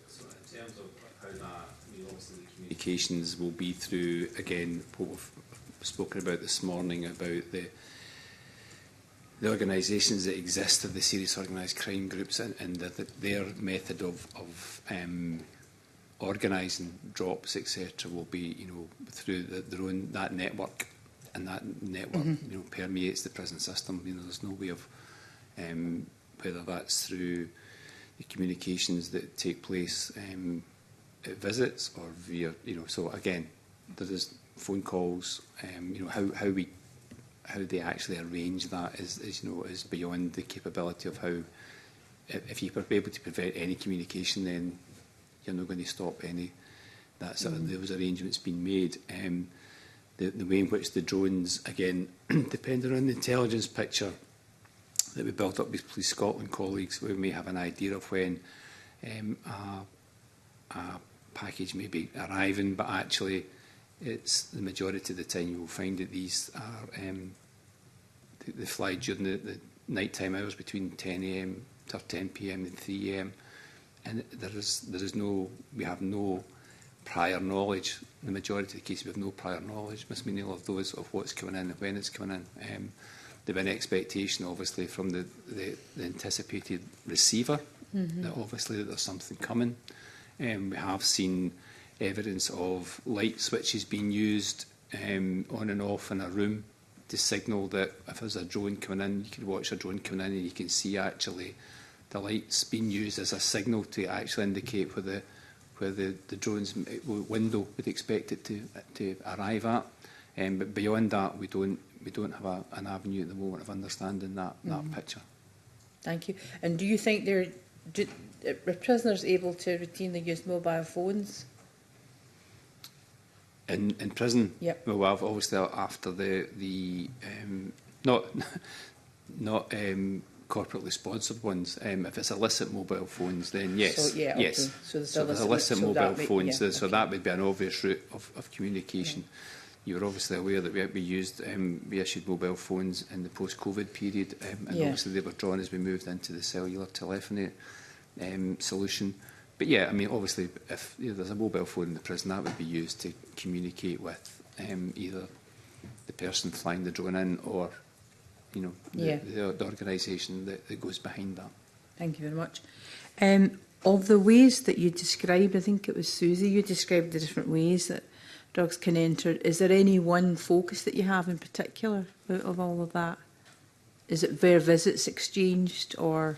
So in terms of how that, I mean, obviously the communications will be through, again, what we've spoken about this morning, about the organisations that exist of the serious organised crime groups, and their method of organising drops, etc., will be, you know, through their own that network, and that network, you know, permeates the prison system. You know, there's no way of whether that's through the communications that take place at visits or via, you know. So again, there is phone calls. You know, how they actually arrange that is you know, is beyond the capability of how. If you were able to prevent any communication, then you're not going to stop any that sort of those arrangements being made. the way in which the drones, again, depending on the intelligence picture that we built up with Police Scotland colleagues, we may have an idea of when a package may be arriving, but actually it's the majority of the time you will find that these are they fly during the night-time hours between 10 AM to 10 PM and 3 AM, and there is no, we have no prior knowledge. In the majority of the cases, we have no prior knowledge, Ms Meneal, of those of what's coming in and when it's coming in. There've been expectation, obviously, from the anticipated receiver that obviously that there's something coming. We have seen evidence of light switches being used on and off in a room to signal that if there's a drone coming in, you could watch a drone coming in and you can see actually the lights being used as a signal to actually indicate where the drone's window would expect it to arrive at. But beyond that, we don't have an avenue at the moment of understanding that picture. Thank you. And do you think are prisoners able to routinely use mobile phones? In prison, Yep. well, I've obviously after the not corporately sponsored ones. If it's illicit mobile phones, then yes, So, yeah, yes. okay. So So if it's illicit so mobile that phones, yeah, so okay. that would be an obvious route of communication. You're obviously aware that we issued mobile phones in the post-COVID period, and Yeah. obviously they were drawn as we moved into the cellular telephony solution. But yeah, I mean, obviously, if there's a mobile phone in the prison, that would be used to communicate with either the person flying the drone in or, the organisation that goes behind that. Thank you very much. Of the ways that you described, I think it was Susie, you described the different ways that drugs can enter. Is there any one focus that you have in particular of all of that? Is it where visits exchanged or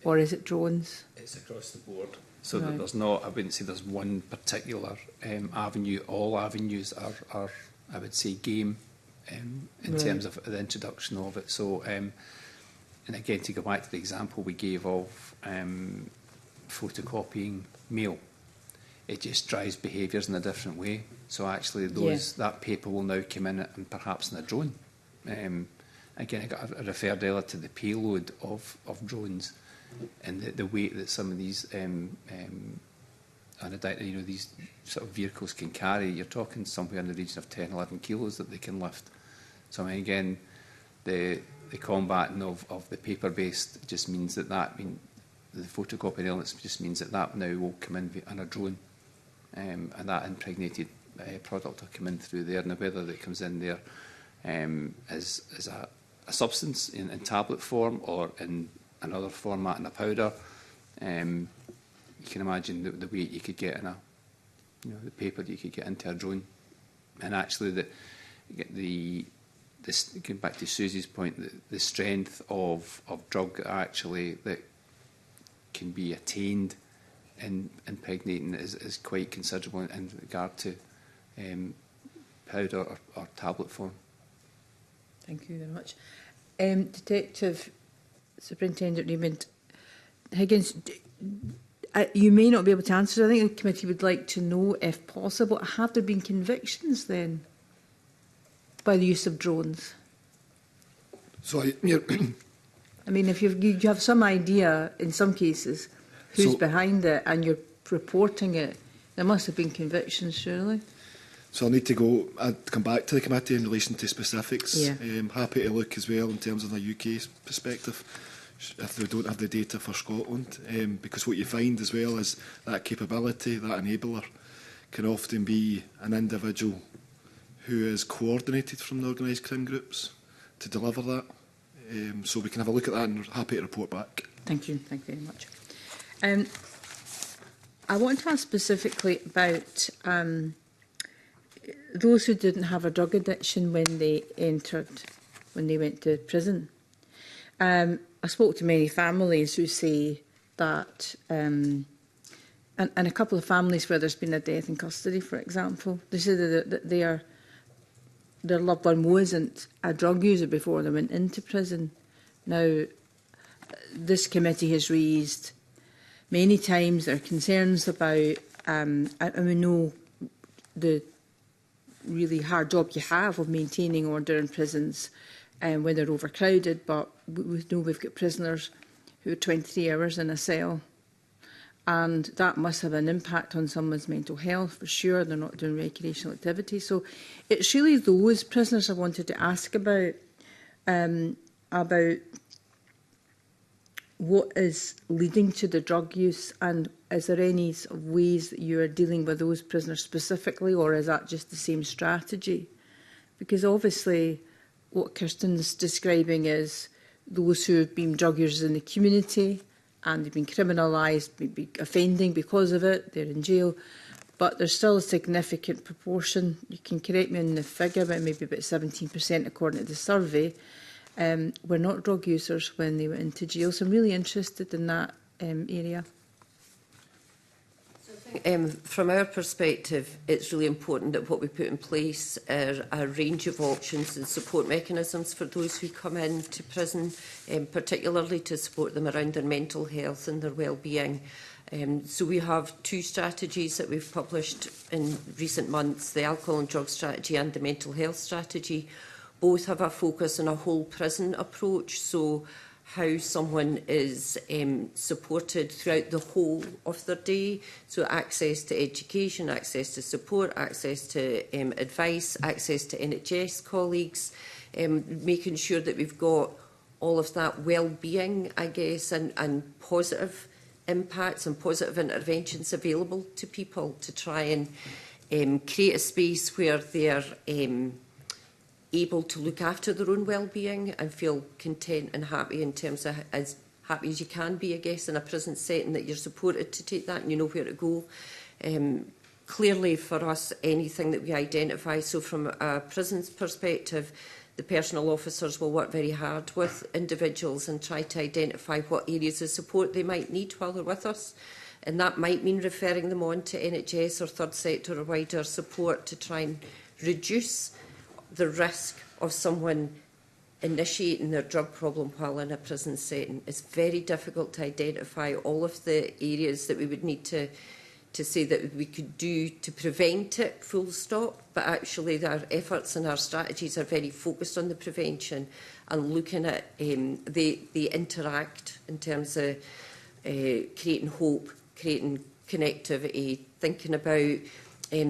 is it drones? It's across the board. So that Right. there's not, I wouldn't say there's one particular avenue. All avenues are, I would say, game in Right. terms of the introduction of it. So, and again, to go back to the example we gave of photocopying mail, it just drives behaviours in a different way. So actually, that paper will now come in and perhaps in a drone. Again, I referred earlier to the payload of drones and the weight that some of these these sort of vehicles can carry. You're talking somewhere in the region of 10, 11 kilos that they can lift. So I mean, again, the combating of the paper-based just means that the photocopying elements just means that now will come in a drone, and that impregnated product will come in through there. Now whether that comes in there as a substance in tablet form or in another format in a powder, you can imagine the weight you could get in the paper that you could get into a drone. And actually, going back to Susie's point, the strength of drug actually that can be attained in impregnating is quite considerable in regard to powder or tablet form. Thank you very much. Detective Superintendent Raymond Higgins, you may not be able to answer. I think the committee would like to know, if possible, have there been convictions then by the use of drones? So I mean, if you have some idea, in some cases, who's behind it and you're reporting it, there must have been convictions, surely. So I'll need to come back to the committee in relation to specifics. Yeah. Happy to look as well in terms of a UK perspective, if they don't have the data for Scotland. Because what you find as well is that capability, that enabler, can often be an individual who is coordinated from the organised crime groups to deliver that. So we can have a look at that and happy to report back. Thank you. Thank you very much. I want to ask specifically about those who didn't have a drug addiction when they went to prison. I spoke to many families who say that, and a couple of families where there's been a death in custody, for example, they say that their loved one wasn't a drug user before they went into prison. Now, this committee has raised many times their concerns about, and we know really hard job you have of maintaining order in prisons when they're overcrowded, but we know we've got prisoners who are 23 hours in a cell, and that must have an impact on someone's mental health for sure. They're not doing recreational activity. So it's really those prisoners I wanted to ask about what is leading to the drug use, and is there any sort of ways that you are dealing with those prisoners specifically, or is that just the same strategy? Because obviously what Kirsten's describing is those who have been drug users in the community and they've been criminalised, maybe offending because of it, they're in jail, but there's still a significant proportion, you can correct me on the figure, but maybe about 17% according to the survey, were not drug users when they went into jail. So I'm really interested in that area. From our perspective, it's really important that what we put in place are a range of options and support mechanisms for those who come into prison, particularly to support them around their mental health and their well-being. So we have two strategies that we've published in recent months, the alcohol and drug strategy and the mental health strategy. Both have a focus on a whole prison approach, so how someone is supported throughout the whole of their day, so access to education, access to support, access to advice, access to NHS colleagues, making sure that we've got all of that well-being, I guess, and positive impacts and positive interventions available to people to try and create a space where they're able to look after their own well-being and feel content and happy in terms of as happy as you can be, I guess, in a prison setting, that you're supported to take that and you know where to go. Clearly for us, anything that we identify, so from a prison's perspective, the personal officers will work very hard with individuals and try to identify what areas of support they might need while they're with us. And that might mean referring them on to NHS or third sector or wider support to try and reduce the risk of someone initiating their drug problem while in a prison setting. It's very difficult to identify all of the areas that we would need to say that we could do to prevent it, full stop, but actually our efforts and our strategies are very focused on the prevention and looking at they interact in terms of creating hope, creating connectivity, thinking about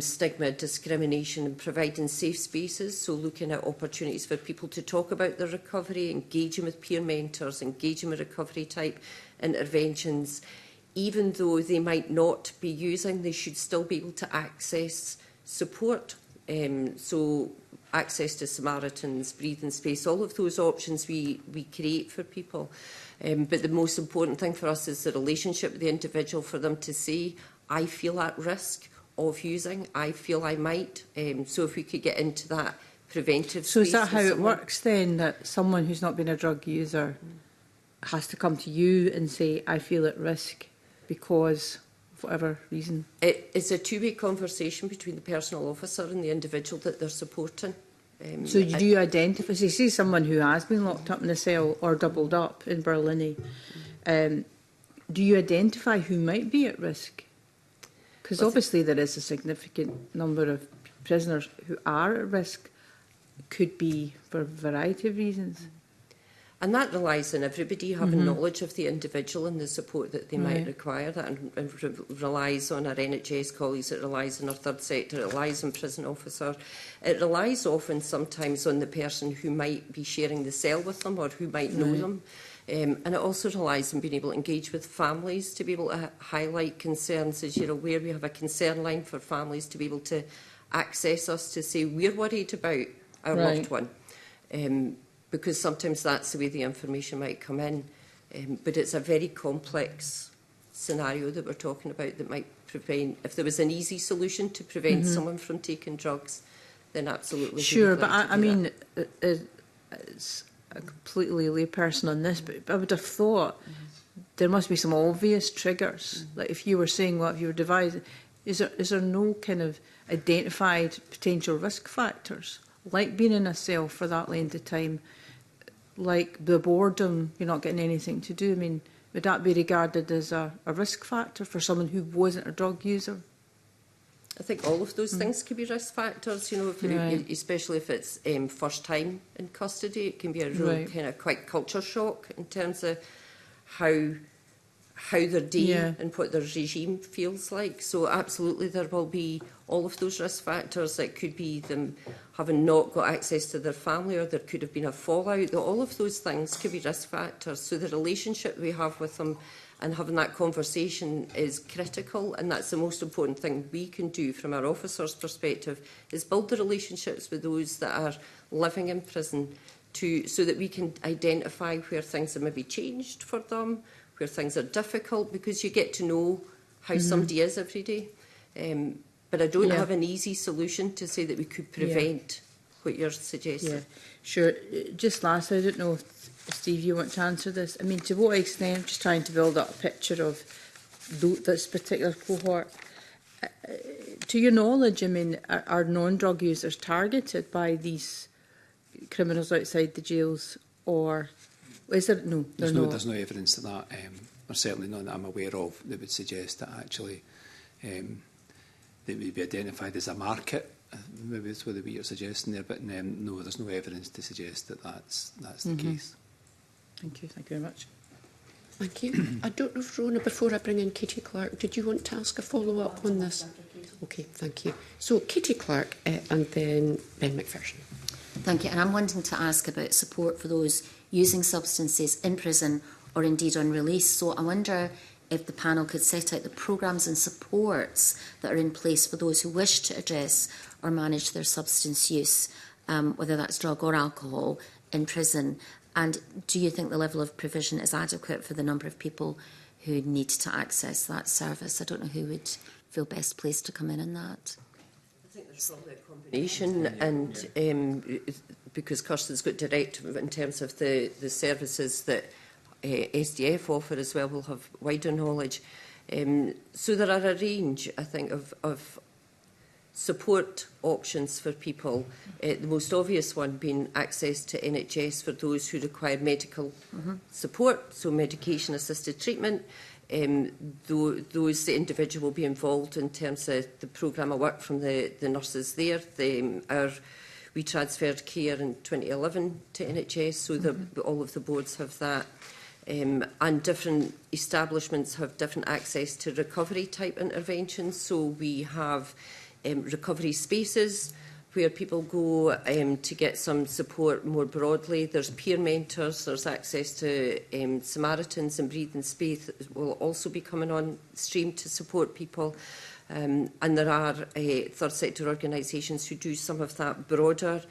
stigma, discrimination and providing safe spaces, so looking at opportunities for people to talk about their recovery, engaging with peer mentors, engaging with recovery type interventions. Even though they might not be using, they should still be able to access support. So access to Samaritans, breathing space, all of those options we create for people. But the most important thing for us is the relationship with the individual, for them to say, I feel at risk of using, I feel I might. So if we could get into that preventive space. So is that how it works then, that someone who's not been a drug user has to come to you and say, I feel at risk because of whatever reason? It's a two-way conversation between the personal officer and the individual that they're supporting. So do you identify, so you see someone who has been locked up in a cell or doubled up in Berlin, do you identify who might be at risk? Because obviously there is a significant number of prisoners who are at risk, could be for a variety of reasons. And that relies on everybody having knowledge of the individual and the support that they might require. That relies on our NHS colleagues, it relies on our third sector, it relies on prison officer. It relies often sometimes on the person who might be sharing the cell with them or who might know them. And it also relies on being able to engage with families to be able to highlight concerns. As you're aware, we have a concern line for families to be able to access us to say, we're worried about our loved one. Because sometimes that's the way the information might come in. But it's a very complex scenario that we're talking about that might prevent, if there was an easy solution to prevent someone from taking drugs, then absolutely. Sure, but I mean, it's a completely layperson on this, but I would have thought there must be some obvious triggers. Like if you were saying what you were devising, is there no kind of identified potential risk factors, like being in a cell for that length of time, like the boredom, you're not getting anything to do? I mean, would that be regarded as a risk factor for someone who wasn't a drug user? I think all of those things can be risk factors, you know, if, especially if it's first time in custody. It can be a real kind of quite culture shock in terms of how their day and what their regime feels like. So absolutely there will be all of those risk factors. It could be them having not got access to their family, or there could have been a fallout. All of those things could be risk factors. So the relationship we have with them and having that conversation is critical, and that's the most important thing we can do from our officers' perspective, is build the relationships with those that are living in prison so that we can identify where things have maybe changed for them, where things are difficult, because you get to know how somebody is every day. But I don't have an easy solution to say that we could prevent what you're suggesting. Yeah, sure. Just last, I don't know if, Steve, you want to answer this. I mean, to what extent, I'm just trying to build up a picture of this particular cohort. To your knowledge, I mean, are non-drug users targeted by these criminals outside the jails, or is there no? There's no evidence of that, or certainly none that I'm aware of, that would suggest that actually they would be identified as a market. Maybe that's what you're suggesting there, but no, there's no evidence to suggest that that's the case. Thank you very much. Thank you. I don't know if Rona, before I bring in Katie Clark, did you want to ask a follow-up on this? Okay, thank you. So Katie Clark and then Ben McPherson. Thank you. And I'm wanting to ask about support for those using substances in prison or indeed on release. So I wonder if the panel could set out the programmes and supports that are in place for those who wish to address or manage their substance use, whether that's drug or alcohol, in prison. And do you think the level of provision is adequate for the number of people who need to access that service? I don't know who would feel best placed to come in on that. I think there's probably a combination, and because Kirsten's got directive in terms of the services that SDF offer as well, will have wider knowledge. So there are a range, I think, of support options for people. The most obvious one being access to NHS for those who require medical support, so medication-assisted treatment. Those the individual will be involved in terms of the programme of work from the nurses there. We transferred care in 2011 to NHS, so all of the boards have that. And different establishments have different access to recovery type interventions. So we have recovery spaces where people go to get some support more broadly. There's peer mentors, there's access to Samaritans and Breathing Space will also be coming on stream to support people. And there are third sector organisations who do some of that broader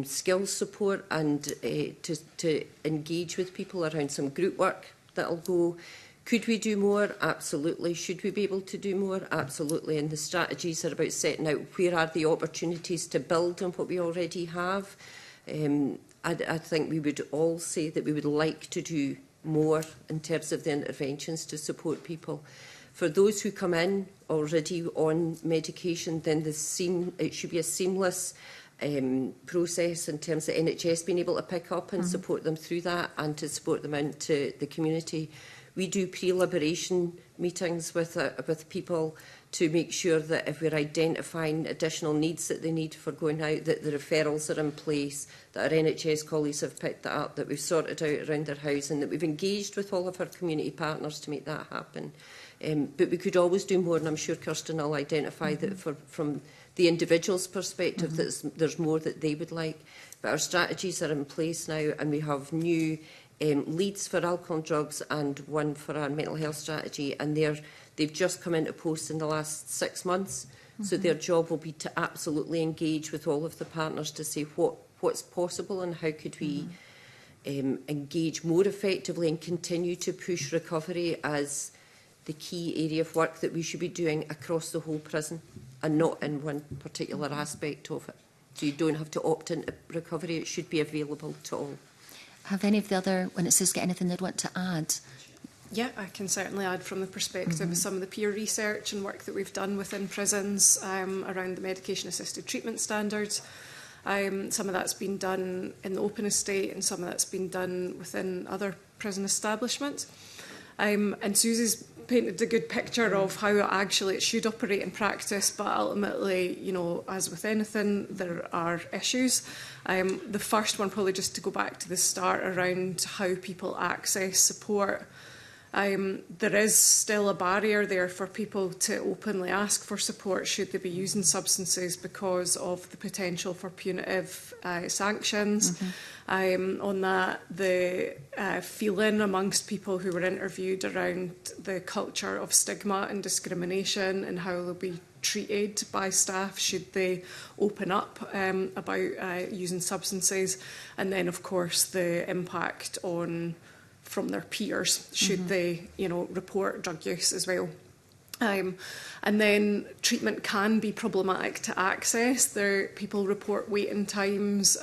skills support and to engage with people around some group work that'll go. Could we do more? Absolutely. Should we be able to do more? Absolutely. And the strategies are about setting out where are the opportunities to build on what we already have. I think we would all say that we would like to do more in terms of the interventions to support people. For those who come in already on medication, then it should be a seamless process in terms of NHS being able to pick up and support them through that and to support them into the community. We do pre-liberation meetings with people to make sure that if we're identifying additional needs that they need for going out, that the referrals are in place, that our NHS colleagues have picked that up, that we've sorted out around their housing, that we've engaged with all of our community partners to make that happen. But we could always do more, and I'm sure Kirsten will identify that from the individual's perspective, that there's more that they would like. But our strategies are in place now, and we have new leads for alcohol and drugs and one for our mental health strategy, and they've just come into post in the last 6 months. So their job will be to absolutely engage with all of the partners to say what's possible and how could we engage more effectively and continue to push recovery as the key area of work that we should be doing across the whole prison and not in one particular aspect of it. So you don't have to opt into recovery, it should be available to all. Have any of the other witnesses got anything they'd want to add? Yeah, I can certainly add from the perspective of some of the peer research and work that we've done within prisons around the medication-assisted treatment standards. Some of that's been done in the open estate and some of that's been done within other prison establishments. And Susie's painted a good picture of how actually it should operate in practice, but ultimately, you know, as with anything, there are issues. The first one, probably just to go back to the start, around how people access support. There is still a barrier there for people to openly ask for support should they be using substances because of the potential for punitive sanctions. On that, the feeling amongst people who were interviewed around the culture of stigma and discrimination and how they'll be treated by staff should they open up about using substances, and then of course the impact on from their peers should they, you know, report drug use as well. And then treatment can be problematic to access. People report waiting times,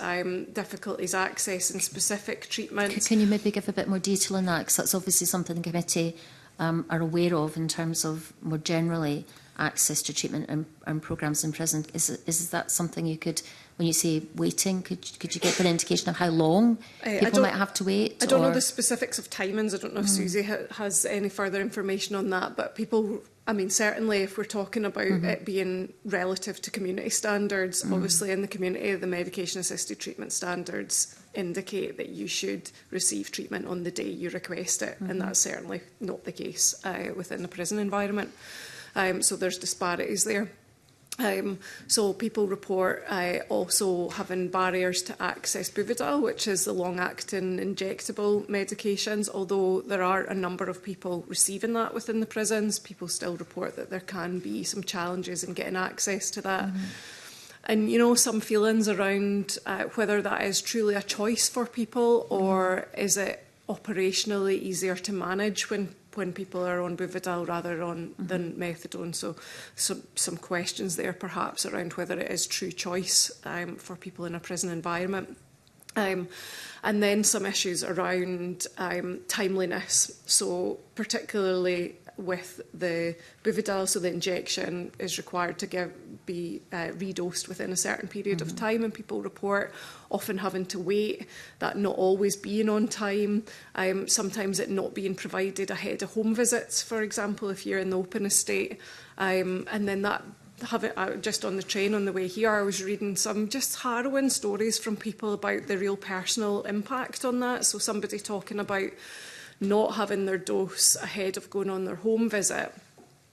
difficulties accessing specific treatments. Can you maybe give a bit more detail on that? Because that's obviously something the committee are aware of in terms of more generally access to treatment and programmes in prison. Is that something you could, when you say waiting, could you give an indication of how long people might have to wait? I don't know the specifics of timings. I don't know if Susie has any further information on that, but people, I mean, certainly if we're talking about it being relative to community standards, obviously in the community, the medication-assisted treatment standards indicate that you should receive treatment on the day you request it, and that's certainly not the case within the prison environment. So there's disparities there. So people report also having barriers to access Buvidal, which is the long-acting injectable medications. Although there are a number of people receiving that within the prisons, people still report that there can be some challenges in getting access to that. And, you know, some feelings around whether that is truly a choice for people, or is it operationally easier to manage when people are on Buvidal rather than methadone. So some questions there perhaps around whether it is true choice for people in a prison environment. And then some issues around timeliness. So particularly with the Buvidal, so the injection is required to be redosed within a certain period of time, and people report often having to wait, that not always being on time, sometimes it not being provided ahead of home visits, for example, if you're in the open estate, and then that just on the train on the way here, I was reading some just harrowing stories from people about the real personal impact on that. So somebody talking about not having their dose ahead of going on their home visit,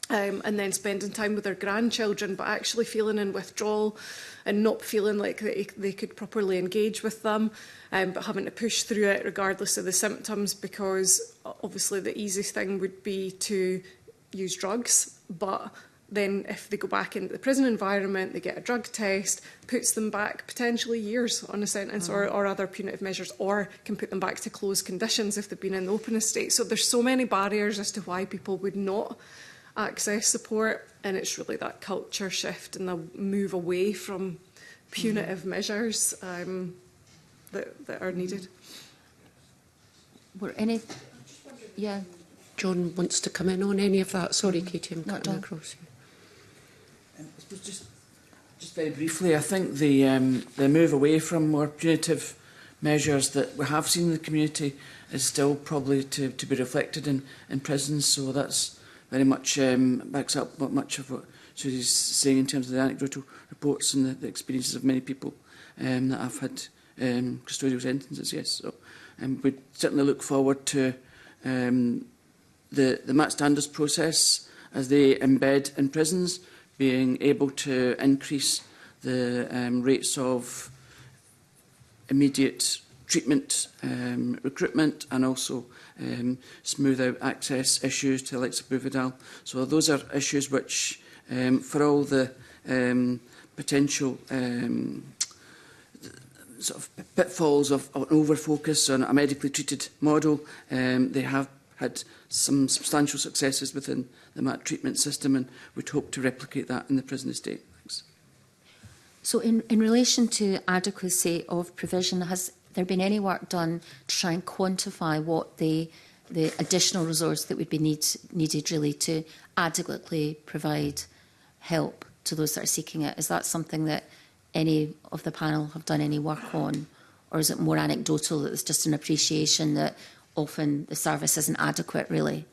and then spending time with their grandchildren, but actually feeling in withdrawal and not feeling like they could properly engage with them, but having to push through it regardless of the symptoms, because obviously the easiest thing would be to use drugs, but then if they go back into the prison environment, they get a drug test, puts them back potentially years on a sentence or other punitive measures, or can put them back to closed conditions if they've been in the open estate. So there's so many barriers as to why people would not access support, and it's really that culture shift and the move away from punitive measures that are needed. Were any... Yeah. John wants to come in on any of that. Sorry, Katie, I'm cutting across you. I suppose just very briefly, I think the move away from more punitive measures that we have seen in the community is still probably to be reflected in prisons. So that's very much backs up much of what Susie's saying in terms of the anecdotal reports and the experiences of many people that have had custodial sentences. Yes, so we'd certainly look forward to the MAT standards process as they embed in prisons, being able to increase the rates of immediate treatment, recruitment, and also smooth out access issues to the likes of Buvidal. So those are issues which, for all the potential sort of pitfalls of an over-focus on a medically treated model, they have had some substantial successes within the MAT treatment system, and we'd hope to replicate that in the prison estate. Thanks. So in relation to adequacy of provision, has there been any work done to try and quantify what the additional resource that would be needed really to adequately provide help to those that are seeking it? Is that something that any of the panel have done any work on, or is it more anecdotal that it's just an appreciation that often the service isn't adequate, really?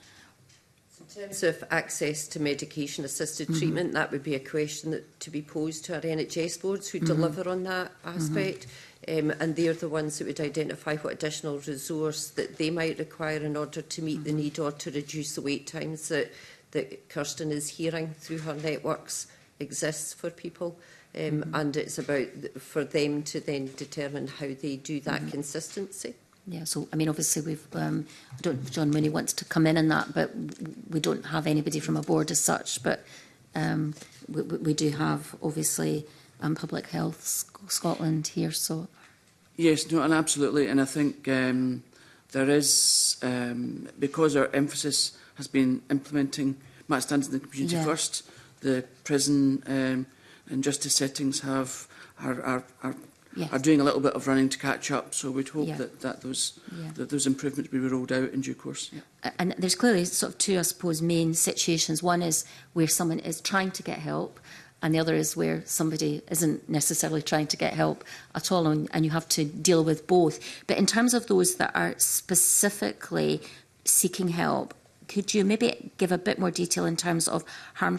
In terms of access to medication-assisted treatment, that would be a question to be posed to our NHS boards who deliver on that aspect. And they're the ones that would identify what additional resource that they might require in order to meet the need or to reduce the wait times that Kirsten is hearing through her networks exists for people. And it's about for them to then determine how they do that consistency. Yeah, so, I mean, obviously, we've, John Mooney wants to come in on that, but we don't have anybody from a board as such, but we do have, obviously, Public Health Scotland here, so... Yes, no, and absolutely, and I think there is, because our emphasis has been implementing match standards in the community first, the prison and justice settings are doing a little bit of running to catch up, so we'd hope that those improvements will be rolled out in due course. Yeah. And there's clearly sort of two, I suppose, main situations. One is where someone is trying to get help, and the other is where somebody isn't necessarily trying to get help at all, and you have to deal with both. But in terms of those that are specifically seeking help, could you maybe give a bit more detail in terms of harm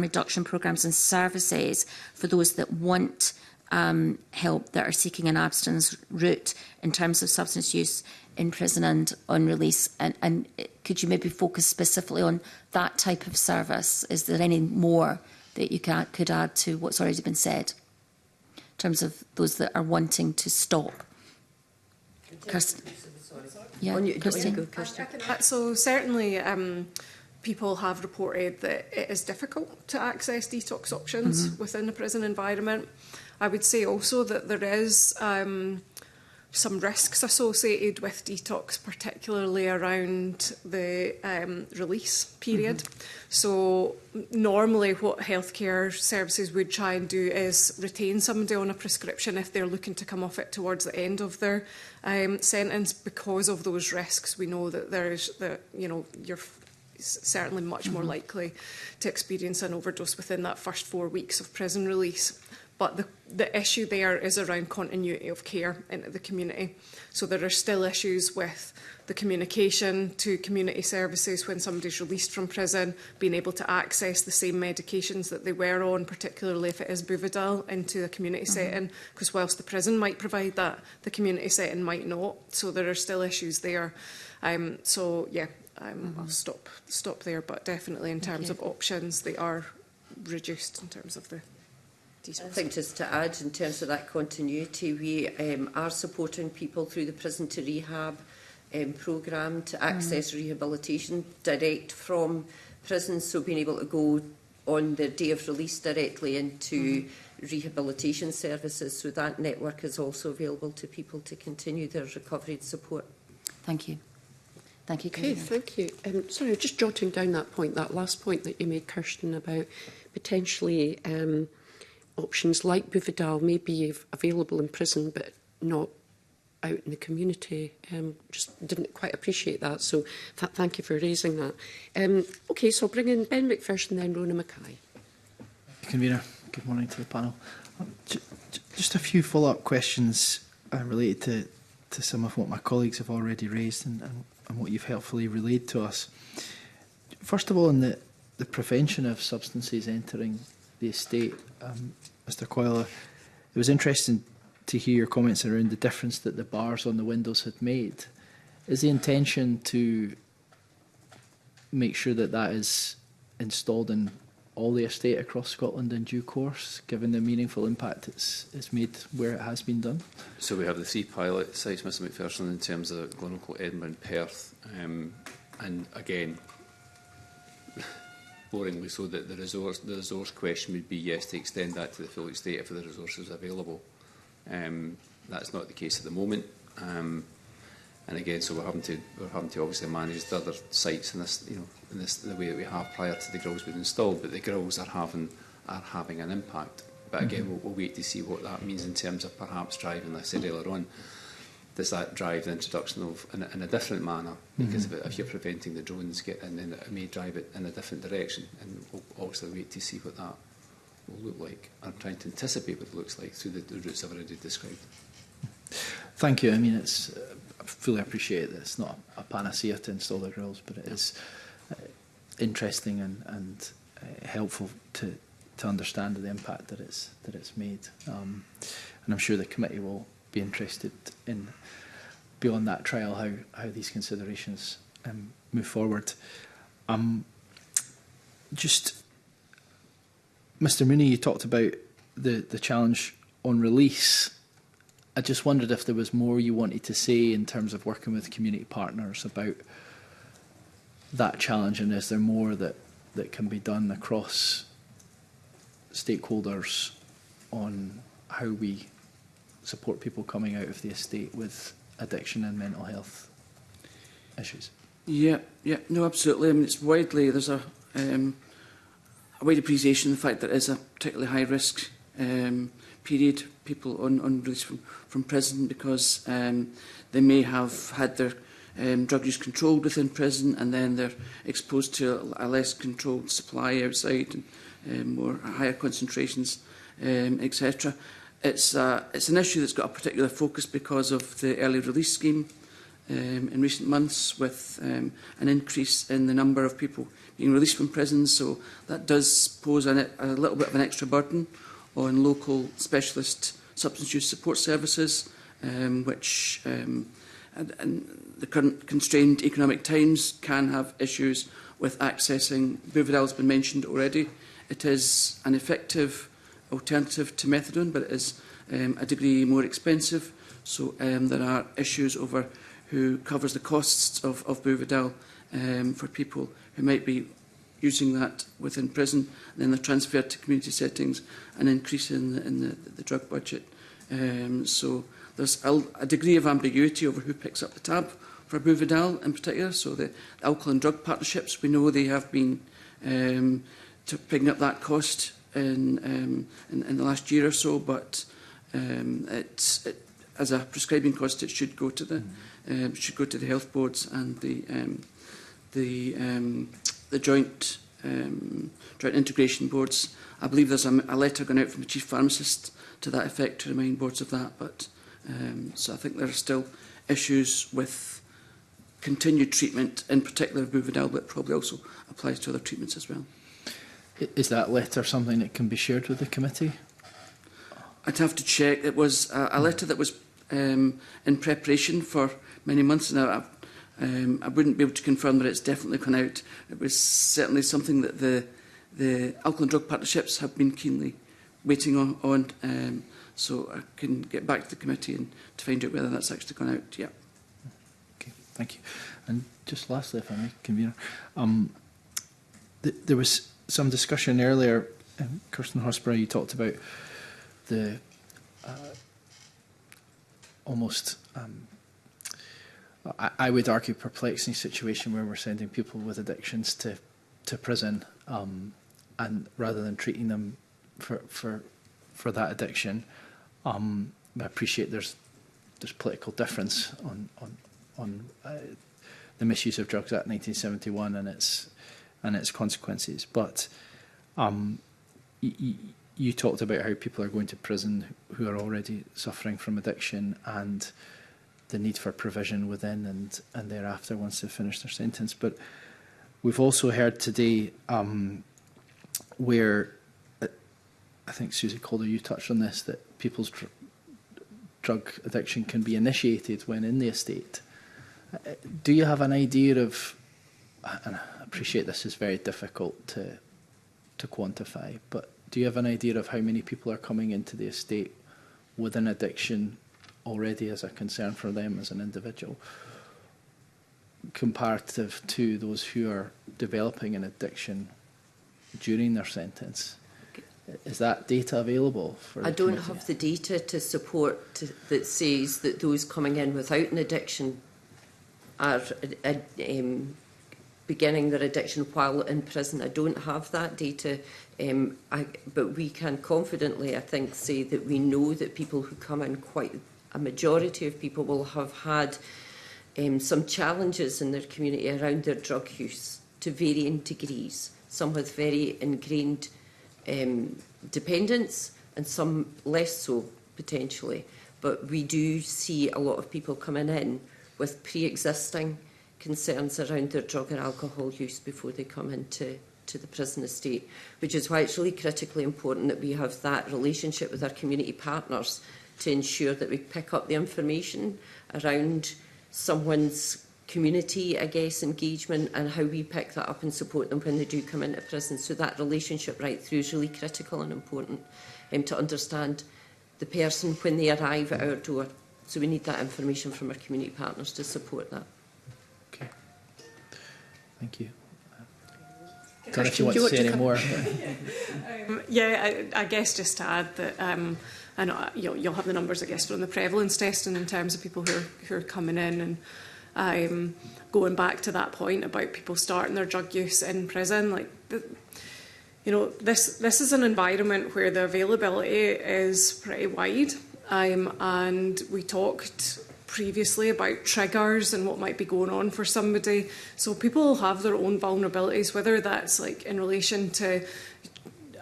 reduction programmes and services for those that want help, that are seeking an abstinence route in terms of substance use in prison and on release? And could you maybe focus specifically on that type of service? Is there any more that you could add to what's already been said in terms of those that are wanting to stop? Kirsten? Yeah, Kirsten. So certainly people have reported that it is difficult to access detox options within the prison environment. I would say also that there is some risks associated with detox, particularly around the release period. So normally what healthcare services would try and do is retain somebody on a prescription if they're looking to come off it towards the end of their sentence. Because of those risks, we know that you're certainly much more likely to experience an overdose within that first 4 weeks of prison release. But the issue there is around continuity of care into the community. So there are still issues with the communication to community services when somebody's released from prison, being able to access the same medications that they were on, particularly if it is Buvidal, into a community setting. Because whilst the prison might provide that, the community setting might not. So there are still issues there. I'll stop there. But definitely in terms of options, they are reduced in terms of the... I think just to add, in terms of that continuity, we are supporting people through the Prison to Rehab programme to access rehabilitation direct from prisons, so being able to go on their day of release directly into rehabilitation services. So that network is also available to people to continue their recovery and support. Thank you. Thank you. Okay, thank you. Sorry, just jotting down that last point that you made, Kirsten, about potentially... options like Buvidal may be available in prison but not out in the community. Just didn't quite appreciate that, so thank you for raising that. OK, so I'll bring in Ben McPherson, then Rona Mackay. Convener, good morning to the panel. Just a few follow-up questions related to some of what my colleagues have already raised and what you've helpfully relayed to us. First of all, on the prevention of substances entering the estate, Mr Coyle, it was interesting to hear your comments around the difference that the bars on the windows had made. Is the intention to make sure that that is installed in all the estate across Scotland in due course, given the meaningful impact it's made where it has been done? So we have the 3 pilot sites, Mr McPherson, in terms of Glenorchy, Edinburgh and Perth. And again, boringly so, that the resource question would be yes, to extend that to the full estate if the resources are available. That's not the case at the moment. And again, so we're having to obviously manage the other sites in this, in the way that we have prior to the grills being installed. But the grills are having an impact. But again, we'll wait to see what that means in terms of perhaps driving, like I said earlier on. Does that drive the introduction of in a different manner? Because if you're preventing the drones getting in, it may drive it in a different direction. And we'll obviously wait to see what that will look like. I'm trying to anticipate what it looks like through the routes I've already described. Thank you. I mean, I fully appreciate that it's not a panacea to install the grills, but it is. interesting and helpful to understand the impact that it's made. And I'm sure the committee will be interested in, beyond that trial, how these considerations move forward. Just, Mr Mooney, you talked about the challenge on release. I just wondered if there was more you wanted to say in terms of working with community partners about that challenge, and is there more that can be done across stakeholders on how we support people coming out of the estate with addiction and mental health issues? Yeah, no, absolutely. I mean, it's widely, there's a wide appreciation of the fact that it is a particularly high risk period, people on release from prison, because they may have had their drug use controlled within prison, and then they're exposed to a less controlled supply outside, and more higher concentrations, etc. It's an issue that's got a particular focus because of the early release scheme in recent months, with an increase in the number of people being released from prison. So that does pose a little bit of an extra burden on local specialist substance use support services, which and the current constrained economic times can have issues with accessing. Buvidal has been mentioned already. It is an effective alternative to methadone, but it is a degree more expensive. So there are issues over who covers the costs of Buvidal for people who might be using that within prison, and then they're transferred to community settings, an increase in the drug budget. So there's a degree of ambiguity over who picks up the tab for Buvidal in particular. So the alcohol and drug partnerships, we know they have been picking up that cost in the last year or so, but as a prescribing cost, it should go to the health boards and the joint integration boards. I believe there's a letter going out from the chief pharmacist to that effect to remind boards of that. But so I think there are still issues with continued treatment, in particular of Buvidal, but probably also applies to other treatments as well. Is that letter something that can be shared with the committee? I'd have to check. It was a letter that was in preparation for many months now. I wouldn't be able to confirm that it's definitely gone out. It was certainly something that the alcohol and drug partnerships have been keenly waiting on. So I can get back to the committee and to find out whether that's actually gone out. Yeah. Okay, thank you. And just lastly, if I may, convener, there was some discussion earlier. Kirsten Horsburgh, you talked about the almost, I would argue, perplexing situation where we're sending people with addictions to prison, and rather than treating them for that addiction. I appreciate there's political difference on the Misuse of Drugs Act 1971 and its consequences, but you talked about how people are going to prison who are already suffering from addiction, and the need for provision within and thereafter once they've finished their sentence. But we've also heard today where, I think Susie Calder, you touched on this, that people's drug addiction can be initiated when in the estate. Do you have an idea of, and I appreciate this is very difficult to quantify, but do you have an idea of how many people are coming into the estate with an addiction already as a concern for them as an individual, comparative to those who are developing an addiction during their sentence? Is that data available for I don't have the data to support that says that those coming in without an addiction are beginning their addiction while in prison. I don't have that data, but we can confidently, I think, say that we know that people who come in, quite a majority of people will have had some challenges in their community around their drug use to varying degrees. Some with very ingrained dependence and some less so, potentially. But we do see a lot of people coming in with pre-existing concerns around their drug or alcohol use before they come into the prison estate, which is why it's really critically important that we have that relationship with our community partners to ensure that we pick up the information around someone's community, I guess, engagement, and how we pick that up and support them when they do come into prison. So that relationship right through is really critical and important to understand the person when they arrive at our door. So we need that information from our community partners to support that. Okay. Thank you. I don't know if you want to say any more. Yeah, I guess just to add that I know you'll have the numbers, I guess, from the prevalence testing in terms of people who are coming in, and going back to that point about people starting their drug use in prison. Like, this is an environment where the availability is pretty wide, and we talked previously about triggers and what might be going on for somebody. So people have their own vulnerabilities, whether that's like in relation to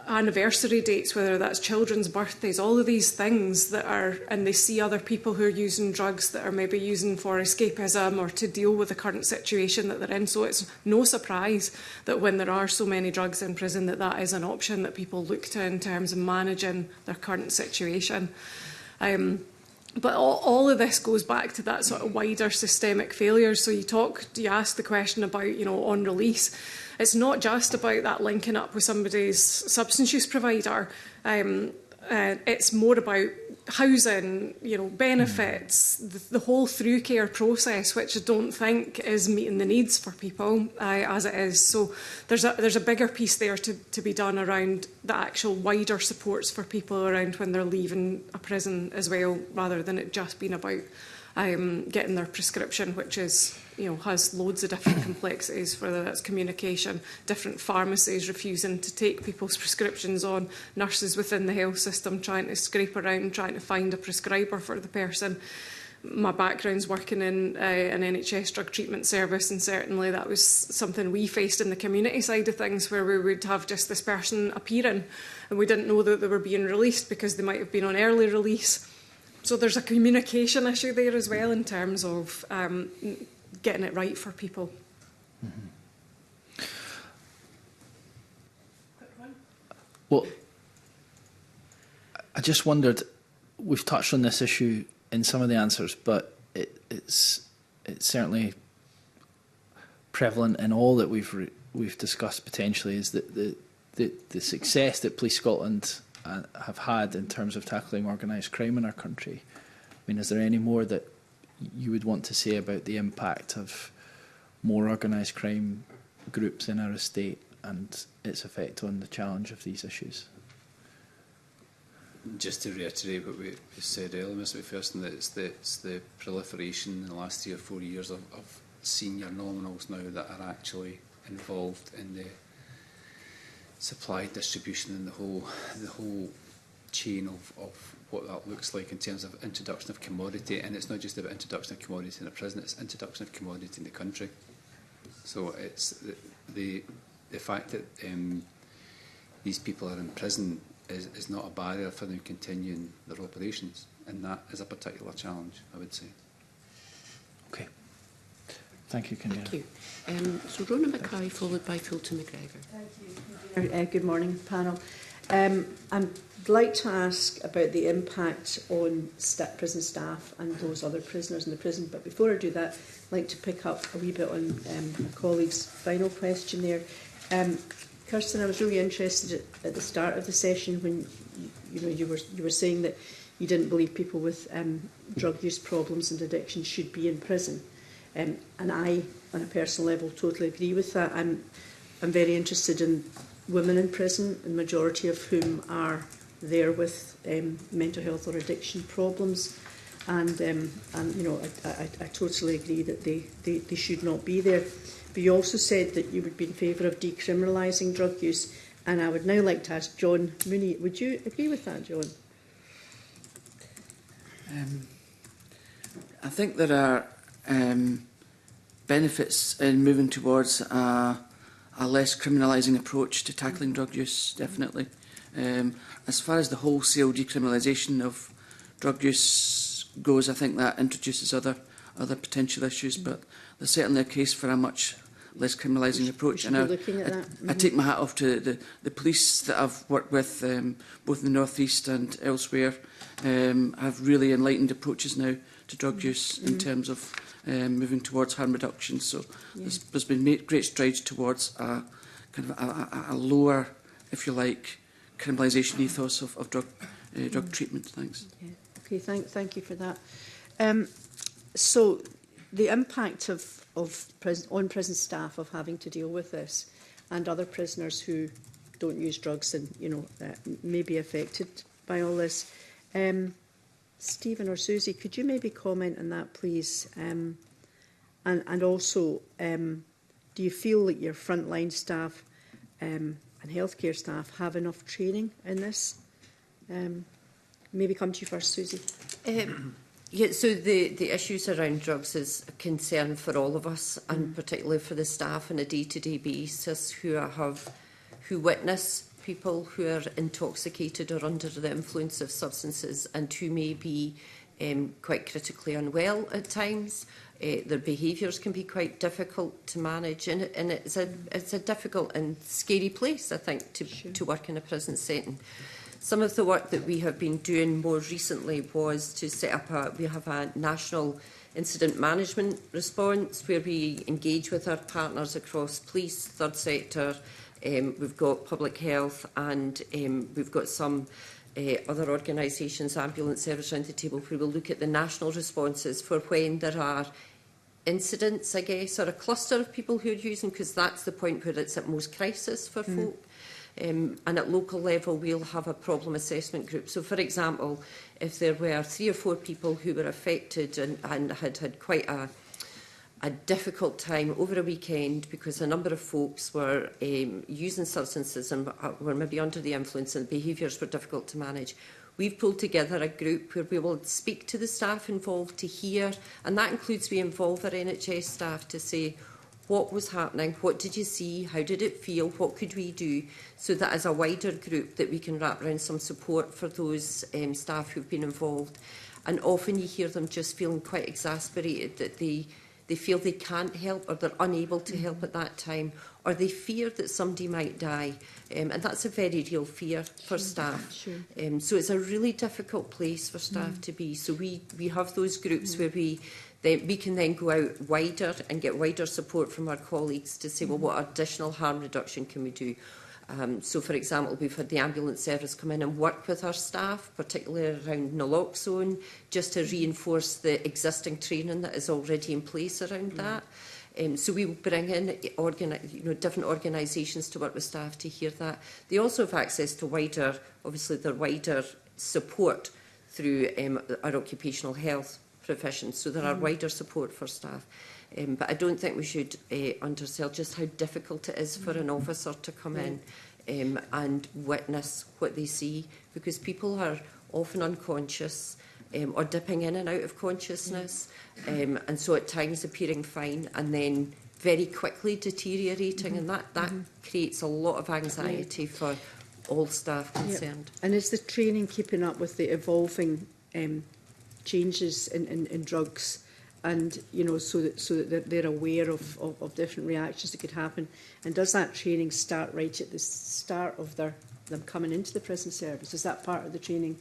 anniversary dates, whether that's children's birthdays, all of these things that are, and they see other people who are using drugs that are maybe using for escapism or to deal with the current situation that they're in. So it's no surprise that when there are so many drugs in prison, that is an option that people look to in terms of managing their current situation. But all of this goes back to that sort of wider systemic failure. So you asked the question about, on release. It's not just about that linking up with somebody's substance use provider. It's more about housing, benefits, the whole through care process, which I don't think is meeting the needs for people as it is. So there's a bigger piece there to be done around the actual wider supports for people around when they're leaving a prison as well, rather than it just being about getting their prescription, which is, has loads of different complexities, whether that's communication, different pharmacies refusing to take people's prescriptions on, nurses within the health system trying to scrape around, trying to find a prescriber for the person. My background's working in an NHS drug treatment service, and certainly that was something we faced in the community side of things, where we would have just this person appearing and we didn't know that they were being released because they might have been on early release. So there's a communication issue there as well in terms of getting it right for people. Mm-hmm. Well, I just wondered, we've touched on this issue in some of the answers, but it's certainly prevalent in all that we've discussed potentially, is that the success that Police Scotland have had in terms of tackling organised crime in our country. I mean, is there any more that you would want to say about the impact of more organised crime groups in our estate and its effect on the challenge of these issues? Just to reiterate what we said earlier, Mr McPherson, that it's the proliferation in the last 3 or 4 years of senior nominals now that are actually involved in the supply, distribution, and the whole chain of what that looks like in terms of introduction of commodity. And it's not just about introduction of commodity in a prison, it's introduction of commodity in the country. So it's the fact that these people are in prison is not a barrier for them continuing their operations, and that is a particular challenge, I would say. Okay. Thank you, Convener. Thank you. So Rona Mackay, followed by Fulton McGregor. Thank you. Good morning, panel. I'd like to ask about the impact on prison staff and those other prisoners in the prison. But before I do that, I'd like to pick up a wee bit on my colleague's final question there. Kirsten, I was really interested at the start of the session when you were saying that you didn't believe people with drug use problems and addiction should be in prison. And I, on a personal level, totally agree with that. I'm very interested in women in prison, the majority of whom are there with mental health or addiction problems, and I totally agree that they should not be there. But you also said that you would be in favour of decriminalising drug use, and I would now like to ask John Mooney, would you agree with that, John? I think there are benefits in moving towards a less criminalising approach to tackling drug use, definitely. As far as the wholesale decriminalisation of drug use goes, I think that introduces other potential issues, but there's certainly a case for a much less criminalising approach. And looking at that. I take my hat off to the police that I've worked with, both in the North East and elsewhere, have really enlightened approaches now to drug use in terms of moving towards harm reduction. So there's been great strides towards a kind of a lower, if you like, criminalisation ethos of drug treatment. Thanks. Yeah. Okay, thank you for that. So the impact on prison staff of having to deal with this, and other prisoners who don't use drugs and may be affected by all this. Stephen or Susie, could you maybe comment on that, please? And also, do you feel that your frontline staff and healthcare staff have enough training in this? Maybe come to you first, Susie. Yeah, so the issues around drugs is a concern for all of us, and particularly for the staff on a day-to-day basis who witness people who are intoxicated or under the influence of substances and who may be quite critically unwell at times. Their behaviours can be quite difficult to manage, and it's a difficult and scary place, I think, to work in a prison setting. Some of the work that we have been doing more recently was to set up we have a national incident management response where we engage with our partners across police, third sector, we've got public health, and we've got some other organisations, ambulance service around the table, where we'll look at the national responses for when there are incidents, I guess, or a cluster of people who are using, because that's the point where it's at most crisis for folk. And at local level, we'll have a problem assessment group. So, for example, if there were 3 or 4 people who were affected and had quite a difficult time over a weekend because a number of folks were using substances and were maybe under the influence and behaviours were difficult to manage, we've pulled together a group where we will speak to the staff involved to hear, and that includes we involve our NHS staff to say, what was happening, what did you see, how did it feel, what could we do, so that as a wider group that we can wrap around some support for those staff who've been involved. And often you hear them just feeling quite exasperated that they feel they can't help, or they're unable to help at that time, or they fear that somebody might die. And that's a very real fear for staff. So it's a really difficult place for staff to be. So we have those groups where we can then go out wider and get wider support from our colleagues to say, well, what additional harm reduction can we do? So, for example, we've had the ambulance service come in and work with our staff, particularly around naloxone, just to reinforce the existing training that is already in place around that. So we will bring in different organisations to work with staff to hear that. They also have access to wider support through our occupational health professions, so there are wider support for staff. But I don't think we should undersell just how difficult it is for an officer to come in and witness what they see, because people are often unconscious or dipping in and out of consciousness, and so at times appearing fine and then very quickly deteriorating, and that creates a lot of anxiety for all staff concerned. And is the training keeping up with the evolving changes in drugs, and so that they're aware of different reactions that could happen? And does that training start right at the start of them coming into the prison service? Is that part of the training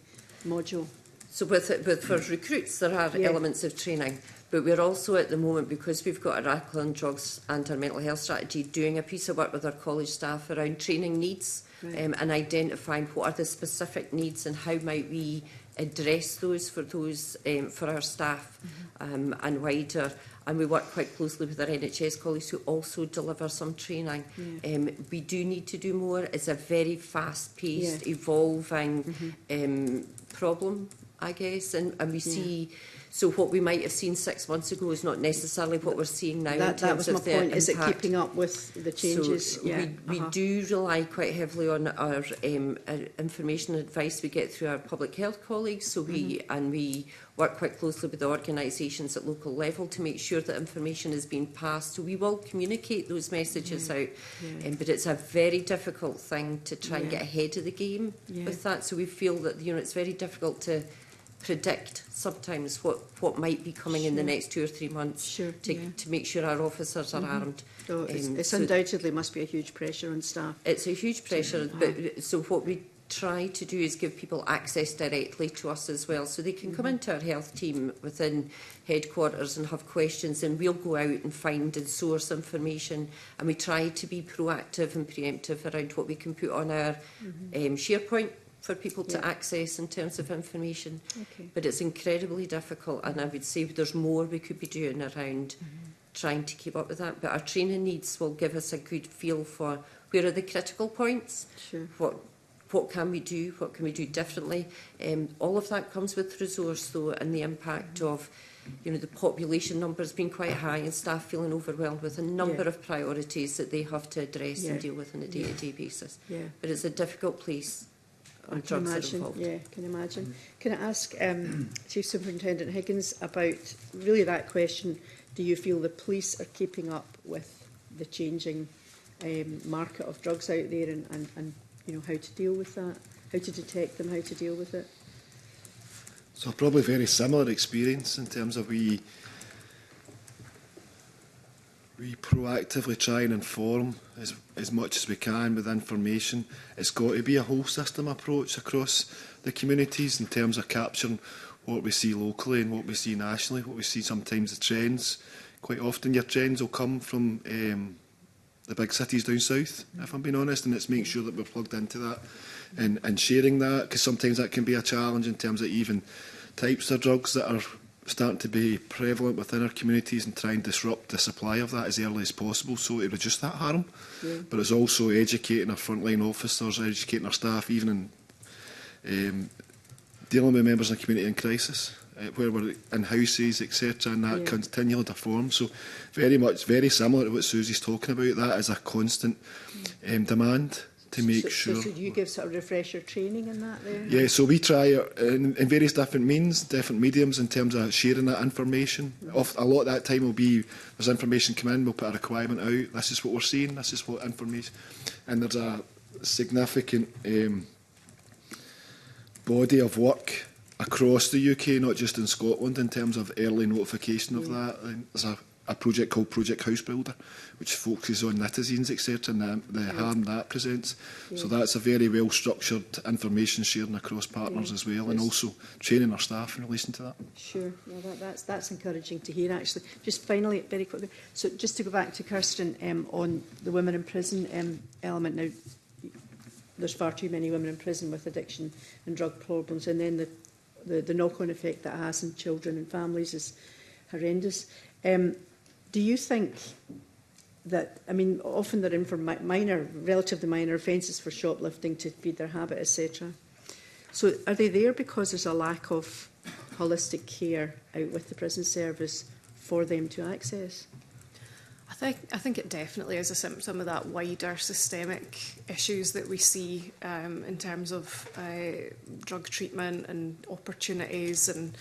module? So for recruits, there are elements of training, but we're also at the moment, because we've got our alcohol and drugs and our mental health strategy, doing a piece of work with our college staff around training needs and identifying what are the specific needs and how might we address those for our staff and wider. And we work quite closely with our NHS colleagues who also deliver some training. We do need to do more. It's a very fast-paced, evolving problem, I guess, and we see. So what we might have seen 6 months ago is not necessarily what we're seeing now. That was my point. Is it keeping up with the changes? So we do rely quite heavily on our information and advice we get through our public health colleagues. So we work quite closely with the organisations at local level to make sure that information is being passed. So we will communicate those messages out, but it's a very difficult thing to try and get ahead of the game with that. So we feel that it's very difficult to predict sometimes what might be coming in the next 2 or 3 months to make sure our officers are armed. So it's undoubtedly must be a huge pressure on staff. It's a huge pressure, but so what we try to do is give people access directly to us as well, so they can come into our health team within headquarters and have questions, and we'll go out and find and source information, and we try to be proactive and preemptive around what we can put on our SharePoint for people to access in terms of information. But it's incredibly difficult, and I would say there's more we could be doing around trying to keep up with that. But our training needs will give us a good feel for where are the critical points, what can we do, what can we do differently. All of that comes with resource, though, and the impact of the population numbers being quite high and staff feeling overwhelmed with a number of priorities that they have to address and deal with on a day-to-day basis. But it's a difficult place. I can imagine. Can imagine. Can I ask Chief Superintendent Higgins about really that question? Do you feel the police are keeping up with the changing market of drugs out there, and how to deal with that, how to detect them, how to deal with it? So probably very similar experience in terms of we proactively try and inform as much as we can with information. It's got to be a whole system approach across the communities in terms of capturing what we see locally and what we see nationally, what we see sometimes the trends. Quite often your trends will come from the big cities down south, if I'm being honest, and it's making sure that we're plugged into that and sharing that, because sometimes that can be a challenge in terms of even types of drugs that are starting to be prevalent within our communities, and try and disrupt the supply of that as early as possible so to reduce that harm. But it's also educating our frontline officers, educating our staff, even in dealing with members of the community in crisis, where we're in houses, etc., and that continually deforms. So very similar to what Susie's talking about. That is a constant demand to make sure. So do you give sort of refresher training in that there? Yeah, so we try in various different means, different mediums in terms of sharing that information. A lot of that time will be, there's information come in, we'll put a requirement out, this is what we're seeing, this is what information, and there's a significant body of work across the UK, not just in Scotland, in terms of early notification of that. And there's a project called Project House Builder, which focuses on citizens, etc., and the harm that presents. So that's a very well structured information sharing across partners as well, and also training our staff in relation to that. Sure, that's encouraging to hear, actually. Just finally, very quickly, so just to go back to Kirsten on the women in prison element. Now, there's far too many women in prison with addiction and drug problems, and then the knock-on effect that has on children and families is horrendous. Do you think that, I mean, often they're in for relatively minor offences, for shoplifting, to feed their habit, etc. So are they there because there's a lack of holistic care out with the prison service for them to access? I think it definitely is a symptom of that wider systemic issues that we see in terms of drug treatment and opportunities, and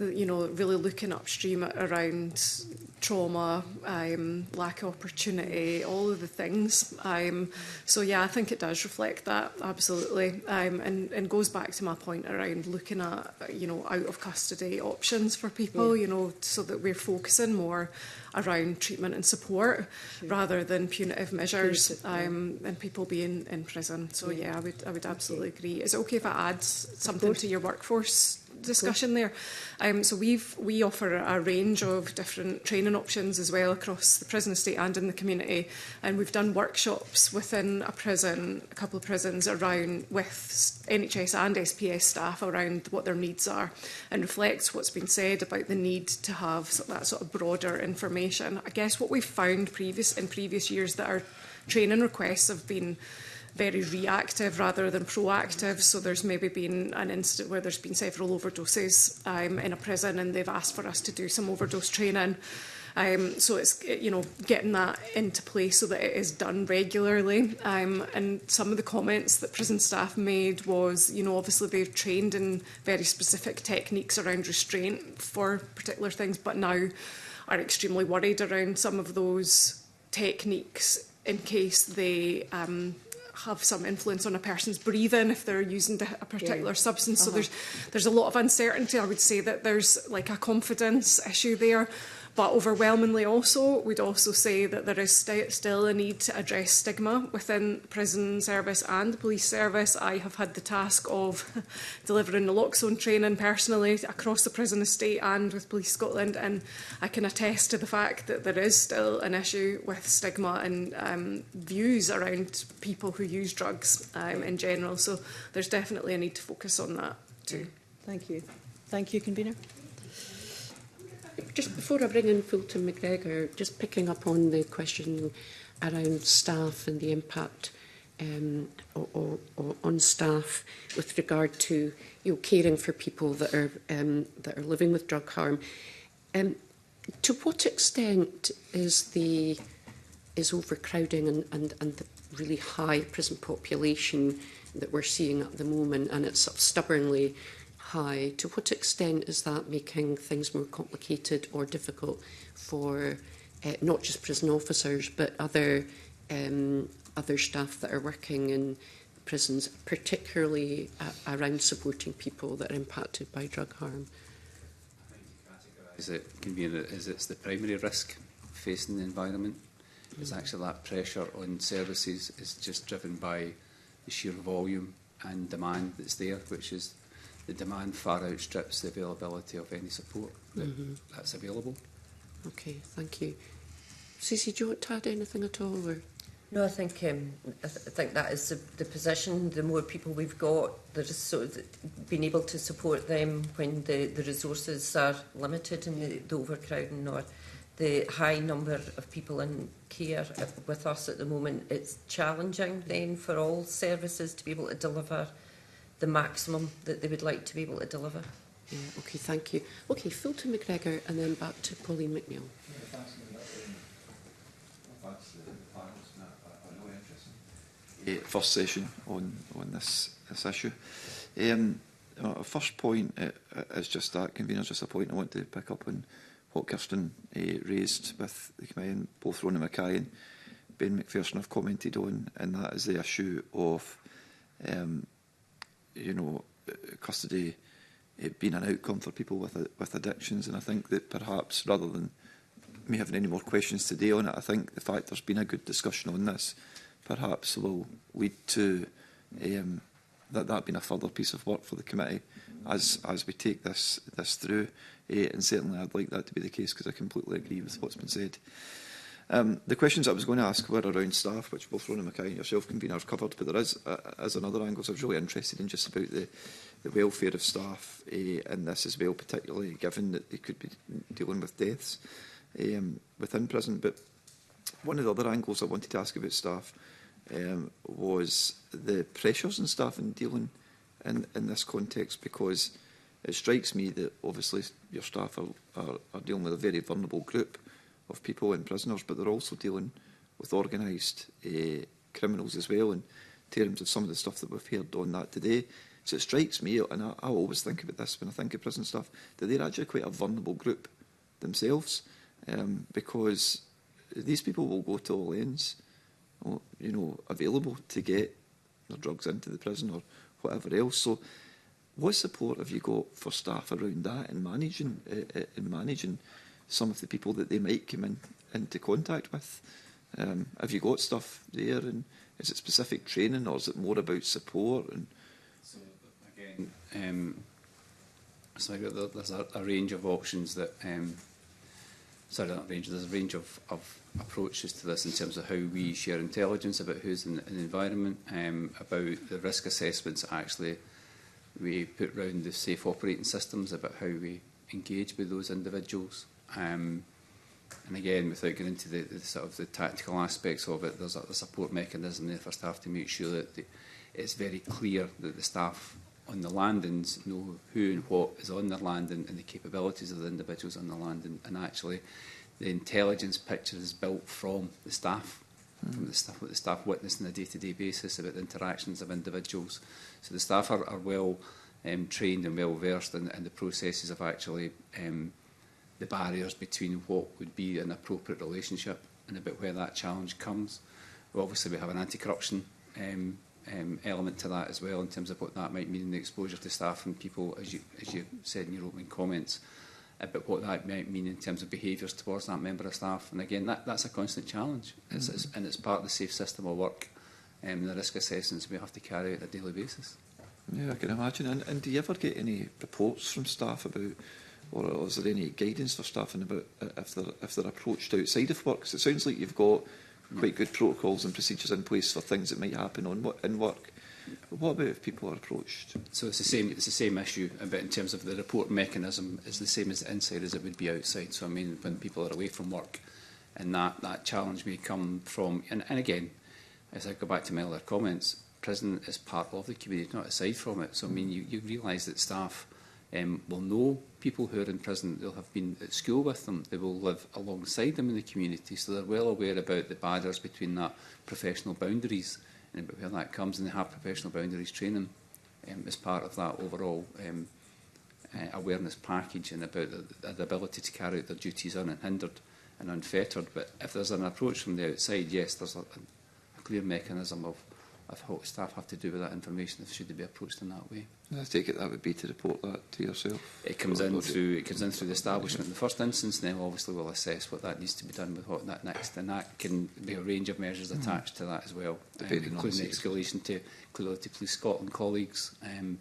really looking upstream around trauma, lack of opportunity, all of the things. So yeah, I think it does reflect that, absolutely, and goes back to my point around looking at out of custody options for people, so that we're focusing more around treatment and support rather than punitive measures and people being in prison. So yeah, I would absolutely agree. Is it okay if I add something to your workforce discussion there? So we offer a range of different training options as well across the prison estate and in the community, and we've done workshops within a couple of prisons around with NHS and SPS staff around what their needs are, and reflects what's been said about the need to have that sort of broader information. I guess what we've found in previous years that our training requests have been very reactive rather than proactive. So there's maybe been an incident where there's been several overdoses in a prison, and they've asked for us to do some overdose training. So it's getting that into place so that it is done regularly. And some of the comments that prison staff made was, obviously they've trained in very specific techniques around restraint for particular things, but now are extremely worried around some of those techniques in case they have some influence on a person's breathing if they're using a particular substance. So there's a lot of uncertainty. I would say that there's like a confidence issue there. But overwhelmingly also, we'd also say that there is still a need to address stigma within prison service and police service. I have had the task of delivering naloxone training personally across the prison estate and with Police Scotland, and I can attest to the fact that there is still an issue with stigma and views around people who use drugs in general. So there's definitely a need to focus on that too. Thank you. Thank you, Convener. Just before I bring in Fulton McGregor, just picking up on the question around staff and the impact or on staff with regard to caring for people that are living with drug harm. To what extent is overcrowding and the really high prison population that we're seeing at the moment, and it's sort of stubbornly high, to what extent is that making things more complicated or difficult for not just prison officers but other staff that are working in prisons, particularly around supporting people that are impacted by drug harm? Is it convenient? Is it's the primary risk facing the environment? Is actually that pressure on services is just driven by the sheer volume and demand that's there, which is the demand far outstrips the availability of any support that's available. Okay, thank you. Susie, do you want to add anything at all? Or? No, I think that is the position. The more people we've got, there's sort of being able to support them when the resources are limited and the overcrowding or the high number of people in care with us at the moment. It's challenging then for all services to be able to deliver the maximum that they would like to be able to deliver. Yeah, okay, thank you. Okay, Fulton McGregor and then back to Pauline McNeill. First session on this issue. First point is just that, Convener, just a point I want to pick up on what Kirsten raised with the committee, and both Rona Mackay and Ben McPherson have commented on, and that is the issue of custody being an outcome for people with addictions. And I think that perhaps, rather than me having any more questions today on it, I think the fact there's been a good discussion on this perhaps will lead to that being a further piece of work for the committee as we take this through. And certainly I'd like that to be the case, because I completely agree with what's been said. The questions I was going to ask were around staff, which both Rona Mackay and yourself, Convener, have covered, but there is another angle. So I was really interested in just about the welfare of staff in this as well, particularly given that they could be dealing with deaths within prison. But one of the other angles I wanted to ask about staff was the pressures on staff in dealing in this context, because it strikes me that obviously your staff are dealing with a very vulnerable group of people in prisoners, but they're also dealing with organised criminals as well, in terms of some of the stuff that we've heard on that today. So it strikes me, and I always think about this when I think of prison staff, that they're actually quite a vulnerable group themselves, because these people will go to all ends, available to get their drugs into the prison or whatever else. So what support have you got for staff around that in managing some of the people that they might come into contact with? Have you got stuff there, and is it specific training, or is it more about support? And so again, there's a range of options that there's a range of approaches to this in terms of how we share intelligence about who's in the environment, about the risk assessments that actually we put around the safe operating systems, about how we engage with those individuals. And again, without getting into the sort of the tactical aspects of it, there's a support mechanism there for staff to make sure that it's very clear that the staff on the landings know who and what is on their landing and the capabilities of the individuals on the landing, and actually the intelligence picture is built from the staff, from the stuff what the staff witness on a day-to-day basis about the interactions of individuals. So the staff are well trained and well versed in the processes of actually the barriers between what would be an appropriate relationship and about where that challenge comes. Well, obviously we have an anti-corruption element to that as well, in terms of what that might mean in the exposure to staff and people, as you said in your opening comments, about what that might mean in terms of behaviours towards that member of staff. And again, that's a constant challenge, and it's part of the safe system of work and the risk assessments we have to carry out on a daily basis. Yeah, I can imagine. And do you ever get any reports from staff about, or is there any guidance for staff about if they're approached outside of work? 'Cause it sounds like you've got quite good protocols and procedures in place for things that might happen in work. But what about if people are approached? So it's the same issue, but in terms of the report mechanism, is the same as inside as it would be outside. So I mean, when people are away from work, and that challenge may come from, and again, as I go back to my earlier comments, prison is part of the community, not aside from it. So I mean, you realise that staff will know people who are in prison. They'll have been at school with them. They will live alongside them in the community. So they're well aware about the barriers between that professional boundaries and about where that comes. And they have professional boundaries training as part of that overall awareness package, and about the ability to carry out their duties unhindered and unfettered. But if there's an approach from the outside, yes, there's a clear mechanism of what staff have to do with that information should they be approached in that way. I take it that would be to report that to yourself. It comes in through the establishment in the first instance, and then obviously we'll assess what that needs to be done with what that next, and that can be a range of measures attached to that as well, including escalation clearly to Police Scotland colleagues, and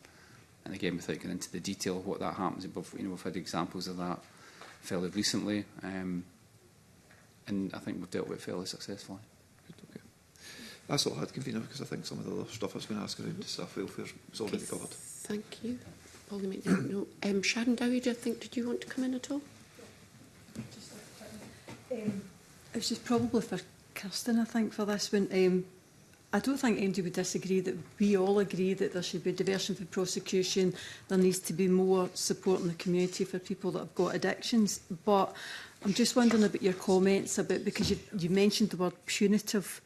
again without getting into the detail of what that happens. We've had examples of that fairly recently, and I think we've dealt with it fairly successfully. That's all I had, Convener, because I think some of the other stuff I was going to ask around staff welfare was already covered. Thank you. No. Sharon Dowie, did you want to come in at all? It's just probably for Kirsten, I think, for this one. I don't think anybody would disagree that we all agree that there should be diversion for prosecution. There needs to be more support in the community for people that have got addictions. But I'm just wondering about your comments about, because you mentioned the word punitive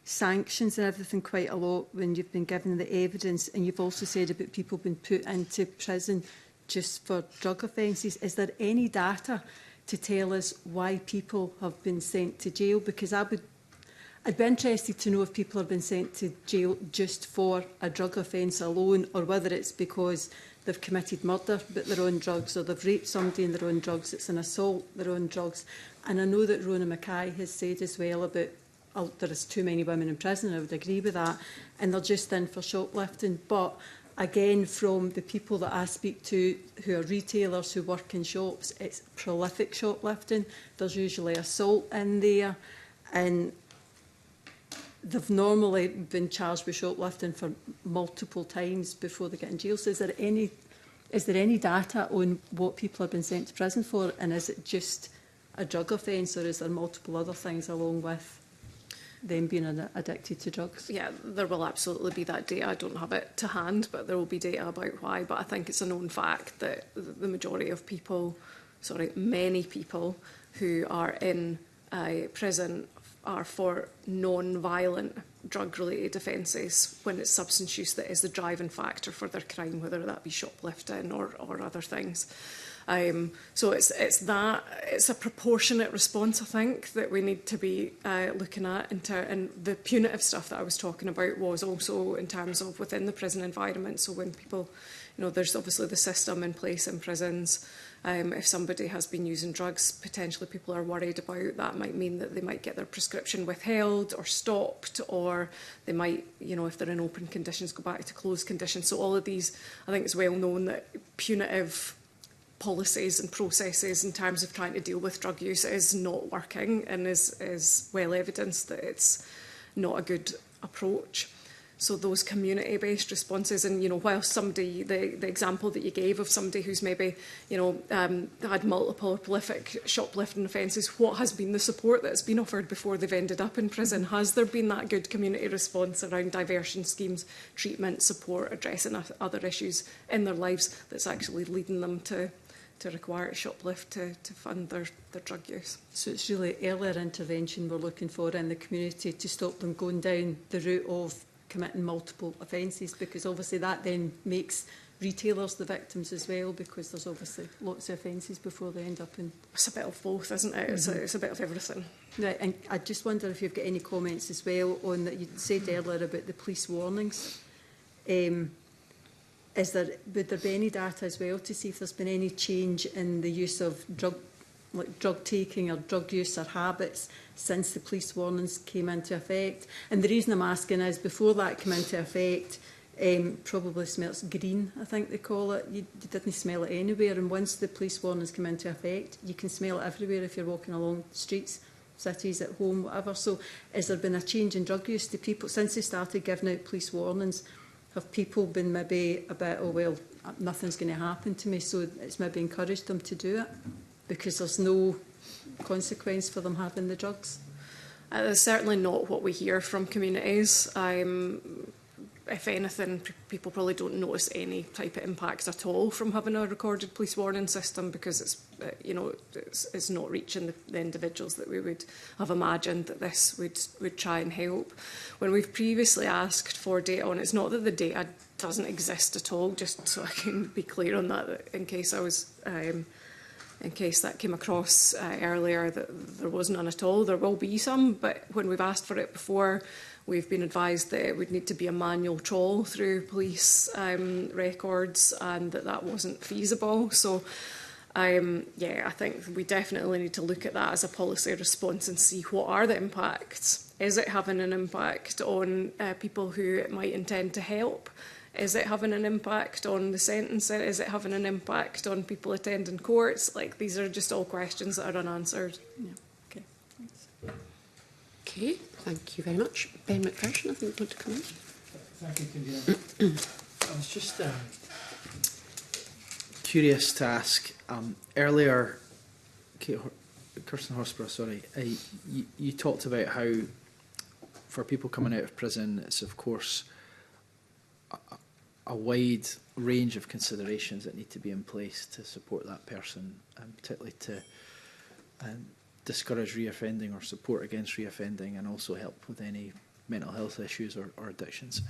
sanctions and everything quite a lot when you've been given the evidence, and you've also said about people being put into prison just for drug offences. Is there any data to tell us why people have been sent to jail? Because I'd be interested to know if people have been sent to jail just for a drug offence alone, or whether it's because they've committed murder but they're on drugs, or they've raped somebody and they're on drugs, it's an assault, they're on drugs. And I know that Rona Mackay has said as well about there is too many women in prison, I would agree with that, and they're just in for shoplifting. But again, from the people that I speak to who are retailers who work in shops, it's prolific shoplifting. There's usually assault in there, and they've normally been charged with shoplifting for multiple times before they get in jail. So is there any data on what people have been sent to prison for, and is it just a drug offence, or is there multiple other things along with them being addicted to drugs? Yeah, there will absolutely be that data. I don't have it to hand, but there will be data about why. But I think it's a known fact that the majority of people, many people who are in prison are for non-violent drug-related offences, when it's substance use that is the driving factor for their crime, whether that be shoplifting or other things. So it's a proportionate response, I think, that we need to be looking at. And the punitive stuff that I was talking about was also in terms of within the prison environment. So when people, there's obviously the system in place in prisons. If somebody has been using drugs, potentially people are worried about that. Might mean that they might get their prescription withheld or stopped, or they might, if they're in open conditions, go back to closed conditions. So all of these, I think it's well known that punitive policies and processes in terms of trying to deal with drug use is not working, and is well evidenced that it's not a good approach. So those community-based responses, and while somebody, the example that you gave of somebody who's maybe had multiple or prolific shoplifting offences, what has been the support that's been offered before they've ended up in prison? Has there been that good community response around diversion schemes, treatment, support, addressing other issues in their lives that's actually leading them to require to shoplift to fund their drug use? So it's really earlier intervention we're looking for in the community to stop them going down the route of committing multiple offences, because obviously that then makes retailers the victims as well, because there's obviously lots of offences before they end up in... It's a bit of both, isn't it? It's a bit of everything. Right, and I just wonder if you've got any comments as well on that you said earlier about the police warnings. Would there be any data as well to see if there's been any change in the use of drug taking or drug use or habits since the police warnings came into effect? And the reason I'm asking is, before that came into effect, probably smells green, I think they call it. You didn't smell it anywhere, and once the police warnings come into effect, you can smell it everywhere if you're walking along the streets, cities, at home, whatever. So has there been a change in drug use? Do people, since they started giving out police warnings, have people been maybe a bit, oh well, nothing's going to happen to me, so it's maybe encouraged them to do it because there's no consequence for them having the drugs? That's certainly not what we hear from communities. If anything, people probably don't notice any type of impact at all from having a recorded police warning system, because it's not reaching the individuals that we would have imagined that this would try and help. When we've previously asked for data on, it's not that the data doesn't exist at all, just so I can be clear on that, in case I was in case that came across earlier that there was none at all. There will be some, but when we've asked for it before, we've been advised that it would need to be a manual trawl through police records, and that wasn't feasible. So, yeah, I think we definitely need to look at that as a policy response and see what are the impacts. Is it having an impact on people who it might intend to help? Is it having an impact on the sentencing? Is it having an impact on people attending courts? Like, these are just all questions that are unanswered. Yeah. Okay. Thanks. Okay, thank you very much. Ben McPherson, I think you want to come in. Thank you, Convener. I was just curious to ask, earlier, Kirsten Horsburgh, sorry, you talked about how for people coming out of prison, it's of course a wide range of considerations that need to be in place to support that person, and particularly to discourage reoffending or support against reoffending, and also help with any mental health issues or addictions.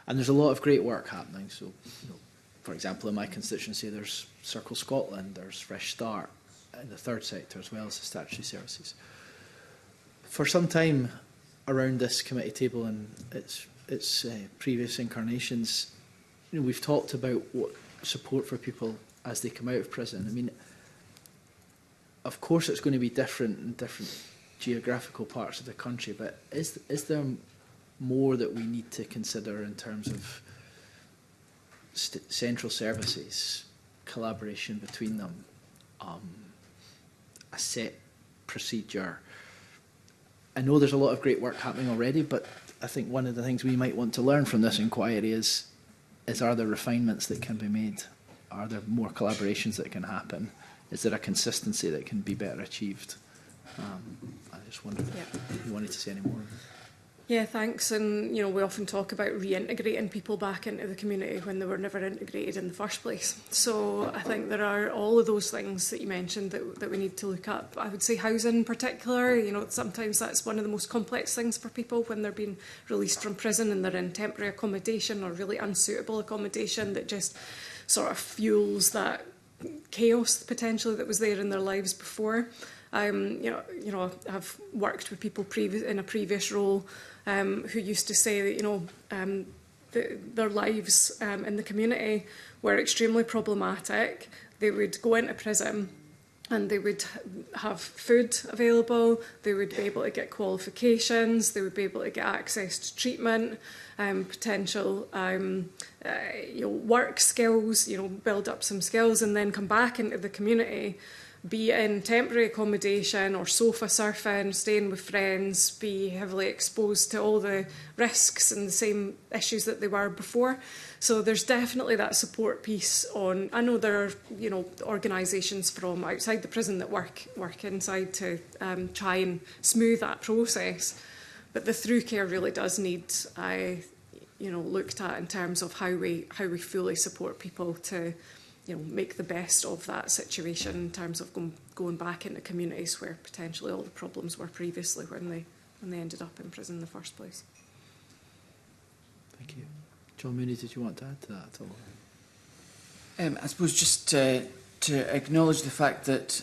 And there's a lot of great work happening. So, you know, for example, in my constituency, there's Circle Scotland, there's Fresh Start in the third sector, as well as the statutory services. For some time around this committee table and its previous incarnations, you know, we've talked about what support for people as they come out of prison. I mean, of course, it's going to be different in different geographical parts of the country, but is there more that we need to consider in terms of central services, collaboration between them, a set procedure? I know there's a lot of great work happening already, but I think one of the things we might want to learn from this inquiry is are there refinements that can be made? Are there more collaborations that can happen? Is there a consistency that can be better achieved? I just wondered if you wanted to say any more. Yeah, thanks. And, you know, we often talk about reintegrating people back into the community when they were never integrated in the first place. So I think there are all of those things that you mentioned that we need to look at. I would say housing in particular, you know, sometimes that's one of the most complex things for people when they're being released from prison and they're in temporary accommodation or really unsuitable accommodation that just sort of fuels that chaos potentially that was there in their lives before. You know, I've worked with people in a previous role who used to say that, you know, their lives in the community were extremely problematic. They would go into prison and they would have food available, they would be able to get qualifications, they would be able to get access to treatment, potential you know, work skills, you know, build up some skills, and then come back into the community, be in temporary accommodation or sofa surfing, staying with friends, be heavily exposed to all the risks and the same issues that they were before. So there's definitely that support piece on. I know there are, you know, organisations from outside the prison that work inside to try and smooth that process. But the through care really does need, you know, looked at in terms of how we fully support people to, you know, make the best of that situation in terms of going back into communities where potentially all the problems were previously when they ended up in prison in the first place. Thank you. John Mooney, did you want to add to that at all? I suppose just to acknowledge the fact that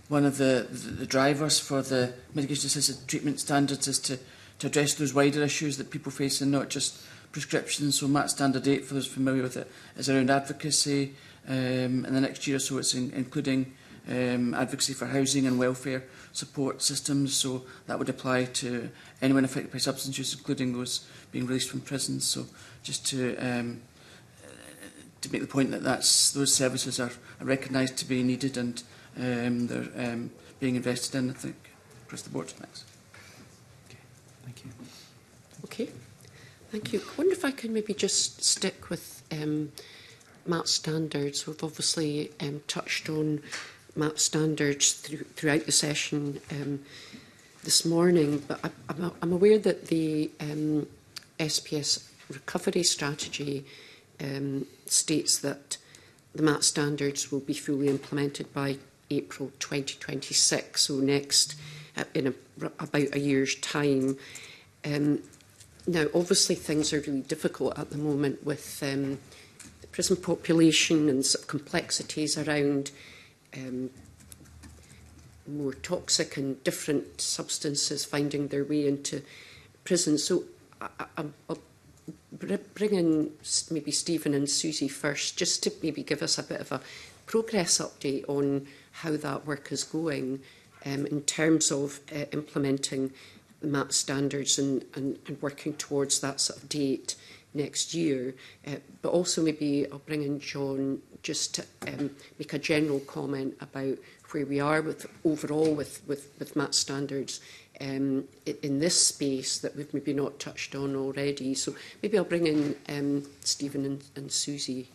one of the drivers for the mitigation-assisted treatment standards is to address those wider issues that people face, and not just prescriptions. So MAT Standard 8, for those familiar with it, is around advocacy. In the next year or so, it's including advocacy for housing and welfare support systems. So that would apply to anyone affected by substance use, including those being released from prison. So just to make the point that those services are recognised to be needed, and they're being invested in, I think, across the board. Thanks. Okay, thank you. Okay, thank you. I wonder if I could maybe just stick with MAT standards. We've obviously touched on MAT standards throughout the session this morning, but I'm aware that the SPS recovery strategy states that the MAT standards will be fully implemented by April 2026, so next in about a year's time. Now, obviously, things are really difficult at the moment with the prison population and sort of complexities around more toxic and different substances finding their way into prison. So I'll bring in maybe Stephen and Susie first, just to maybe give us a bit of a progress update on how that work is going in terms of implementing the MAT standards and working towards that sort of date next year. But also maybe I'll bring in John just to make a general comment about where we are overall with MAT standards in this space that we've maybe not touched on already. So maybe I'll bring in Stephen and Susie.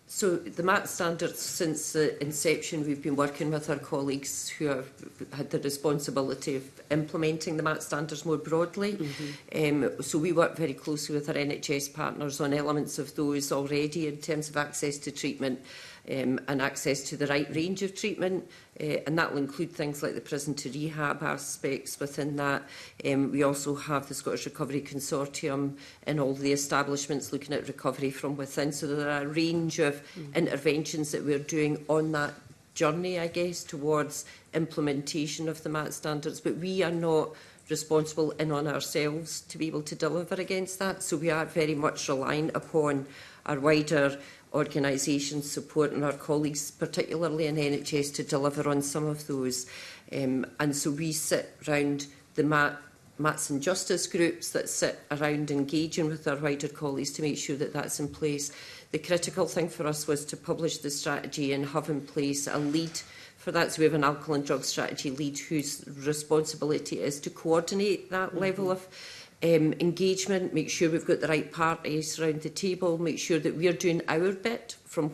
So the MAT standards, since the inception, we've been working with our colleagues who have had the responsibility of implementing the MAT standards more broadly. Mm-hmm. So we work very closely with our NHS partners on elements of those already in terms of access to treatment and access to the right range of treatment. And that will include things like the prison to rehab aspects within that. We also have the Scottish Recovery Consortium in all the establishments looking at recovery from within. So there are a range of interventions that we're doing on that journey, I guess, towards implementation of the MAT standards. But we are not responsible in on ourselves to be able to deliver against that. So we are very much relying upon our wider organisations supporting our colleagues, particularly in NHS, to deliver on some of those. And so we sit around the MATs and Justice groups that sit around engaging with our wider colleagues to make sure that that's in place. The critical thing for us was to publish the strategy and have in place a lead for that. So we have an alcohol and drug strategy lead whose responsibility is to coordinate that level of engagement, make sure we've got the right parties around the table, make sure that we're doing our bit from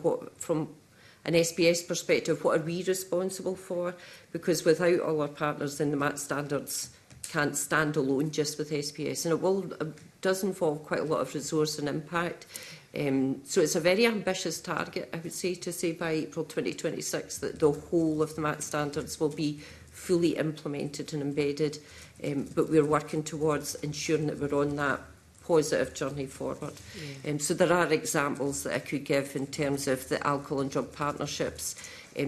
an SPS perspective. What are we responsible for? Because without all our partners, then the MAT standards can't stand alone just with SPS, and it does involve quite a lot of resource and impact. So it's a very ambitious target, I would say, to say by April 2026 that the whole of the MAT standards will be fully implemented and embedded. But we're working towards ensuring that we're on that positive journey forward. Yeah. So there are examples that I could give in terms of the alcohol and drug partnerships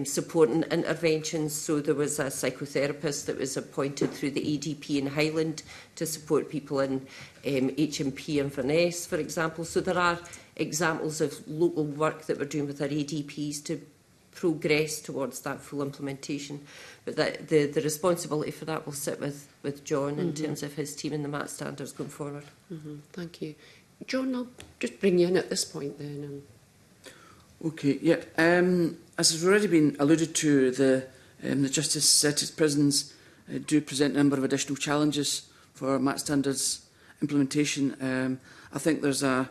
supporting interventions. So there was a psychotherapist that was appointed through the ADP in Highland to support people in HMP and Inverness, for example. So there are examples of local work that we're doing with our ADPs to progress towards that full implementation. But that, the responsibility for that will sit with John in terms of his team and the MAT standards going forward. Thank you. John, I'll just bring you in at this point then. Okay, yeah. As has already been alluded to, the Justice Secretary prisons do present a number of additional challenges for MAT standards implementation. I think there's a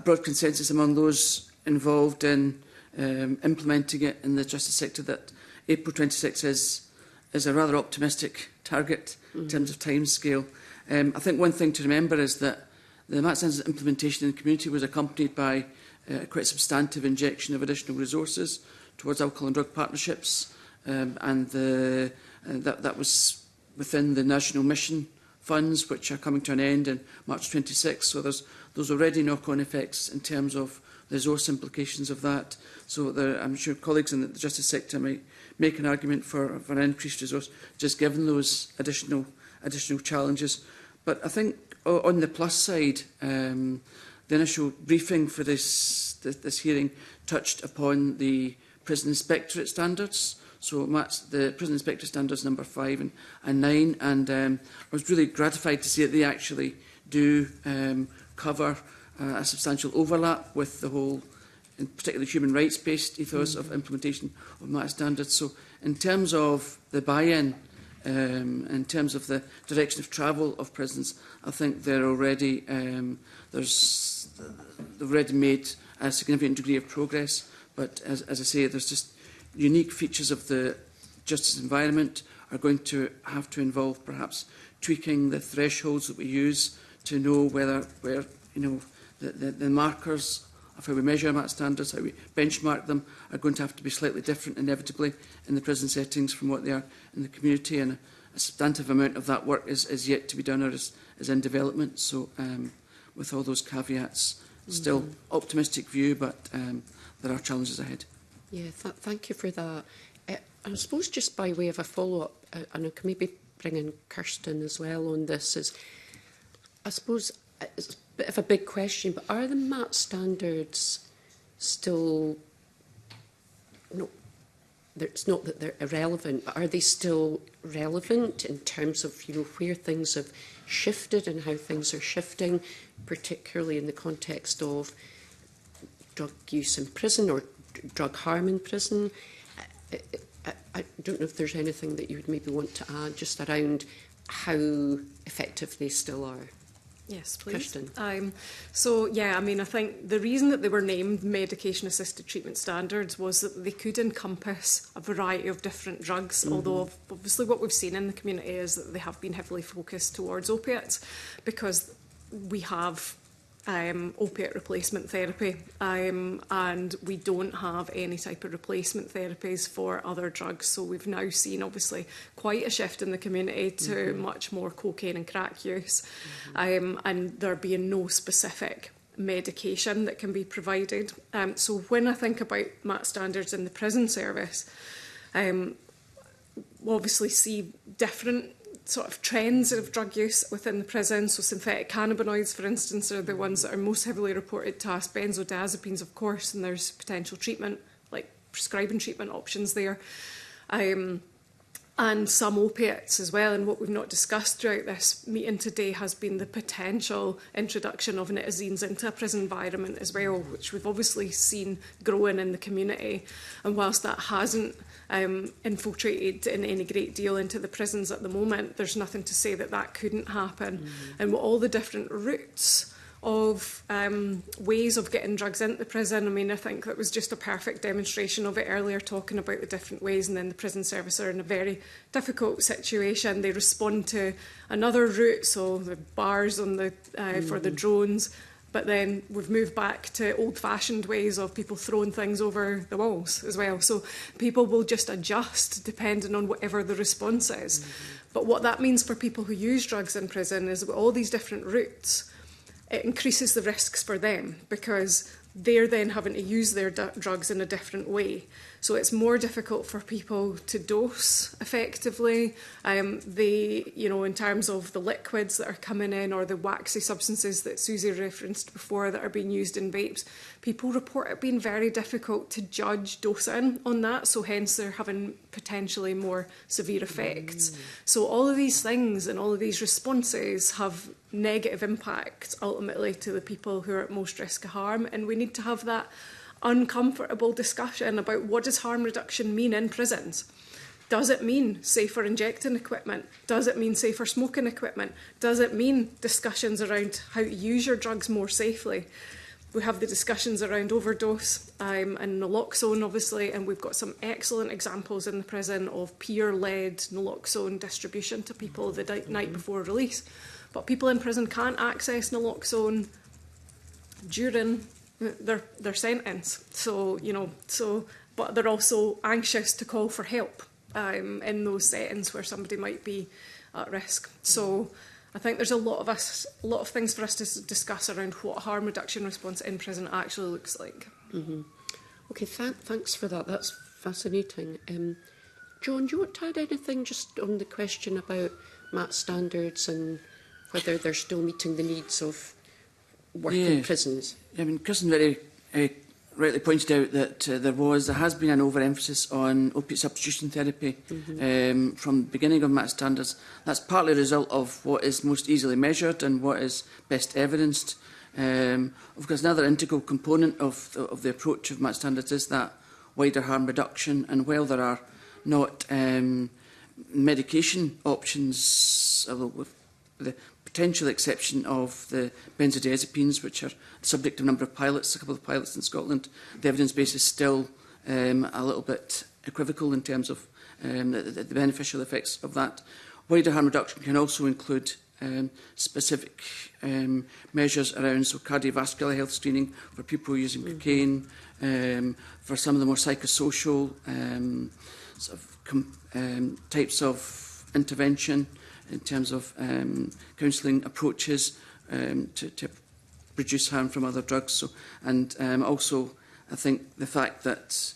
broad consensus among those involved in implementing it in the justice sector that April 26 is a rather optimistic target in terms of timescale. I think one thing to remember is that the MAT standards implementation in the community was accompanied by quite substantive injection of additional resources towards alcohol and drug partnerships, and that was within the national mission funds, which are coming to an end in March 26. So there's already knock-on effects in terms of resource implications of that. So I'm sure colleagues in the justice sector might make an argument for an increased resource, just given those additional challenges. But I think on the plus side, the initial briefing for this hearing touched upon the prison inspectorate standards. So Matt's the prison inspector standards number 5 and 9, and I was really gratified to see that they actually do cover a substantial overlap with the whole, in particular, human rights-based ethos of implementation of Matt's standards. So in terms of the buy-in, in terms of the direction of travel of prisons, I think they've already made a significant degree of progress. But as I say, there's just unique features of the justice environment are going to have to involve perhaps tweaking the thresholds that we use to know where the markers of how we measure MAT standards, how we benchmark them, are going to have to be slightly different inevitably in the prison settings from what they are in the community, and a substantive amount of that work is yet to be done or is in development. So with all those caveats, still optimistic view, but there are challenges ahead. Yeah, thank you for that. I suppose just by way of a follow-up, and I can maybe bring in Kirsten as well on this, is I suppose it's a bit of a big question, but are the MAT standards still, no, it's not that they're irrelevant, but are they still relevant in terms of, where things have shifted and how things are shifting, particularly in the context of drug use in prison or drug harm in prison? I don't know if there's anything that you would maybe want to add just around how effective they still are. Yes, please. Kirsten. I think the reason that they were named medication-assisted treatment standards was that they could encompass a variety of different drugs, although obviously what we've seen in the community is that they have been heavily focused towards opiates because we have opiate replacement therapy, and we don't have any type of replacement therapies for other drugs. So we've now seen, obviously, quite a shift in the community to much more cocaine and crack use, and there being no specific medication that can be provided. So when I think about MAT standards in the prison service, we obviously see different sort of trends of drug use within the prison. So synthetic cannabinoids, for instance, are the ones that are most heavily reported to us. Benzodiazepines, of course, and there's potential treatment, like prescribing treatment options there. And some opiates as well. And what we've not discussed throughout this meeting today has been the potential introduction of nitazines into a prison environment as well, which we've obviously seen growing in the community. And whilst that hasn't infiltrated in any great deal into the prisons at the moment, there's nothing to say that that couldn't happen. And with all the different routes of ways of getting drugs into the prison, I think that was just a perfect demonstration of it earlier, talking about the different ways, and then the prison service are in a very difficult situation. They respond to another route, so the bars on the for the drones, but then we've moved back to old-fashioned ways of people throwing things over the walls as well. So people will just adjust depending on whatever the response is. But what that means for people who use drugs in prison is with all these different routes, it increases the risks for them because they're then having to use their drugs in a different way. So it's more difficult for people to dose effectively. In terms of the liquids that are coming in or the waxy substances that Susie referenced before that are being used in vapes, people report it being very difficult to judge dosing on that. So hence they're having potentially more severe effects. So all of these things and all of these responses have negative impact ultimately to the people who are at most risk of harm. And we need to have that uncomfortable discussion about what does harm reduction mean in prisons. Does it mean safer injecting equipment? Does it mean safer smoking equipment? Does it mean discussions around how to use your drugs more safely? We have the discussions around overdose and naloxone, obviously, and we've got some excellent examples in the prison of peer-led naloxone distribution to people the night before release. But people in prison can't access naloxone during their sentence. But they're also anxious to call for help in those settings where somebody might be at risk. So I think there's a lot of things for us to discuss around what harm reduction response in prison actually looks like. Mm-hmm. Okay, thanks for that. That's fascinating. John, do you want to add anything just on the question about MAT standards and whether they're still meeting the needs of working prisons? I mean, Kirsten very rightly pointed out that there has been an overemphasis on opiate substitution therapy from the beginning of MAT standards. That's partly a result of what is most easily measured and what is best evidenced. Of course, another integral component of the approach of MAT standards is that wider harm reduction, and while there are not medication options, with the potential exception of the benzodiazepines, which are the subject of a number of pilots, a couple of pilots in Scotland, the evidence base is still a little bit equivocal in terms of the beneficial effects of that. Wider harm reduction can also include specific measures around cardiovascular health screening for people using cocaine, for some of the more psychosocial types of intervention in terms of counselling approaches to reduce harm from other drugs. So, and also, I think the fact that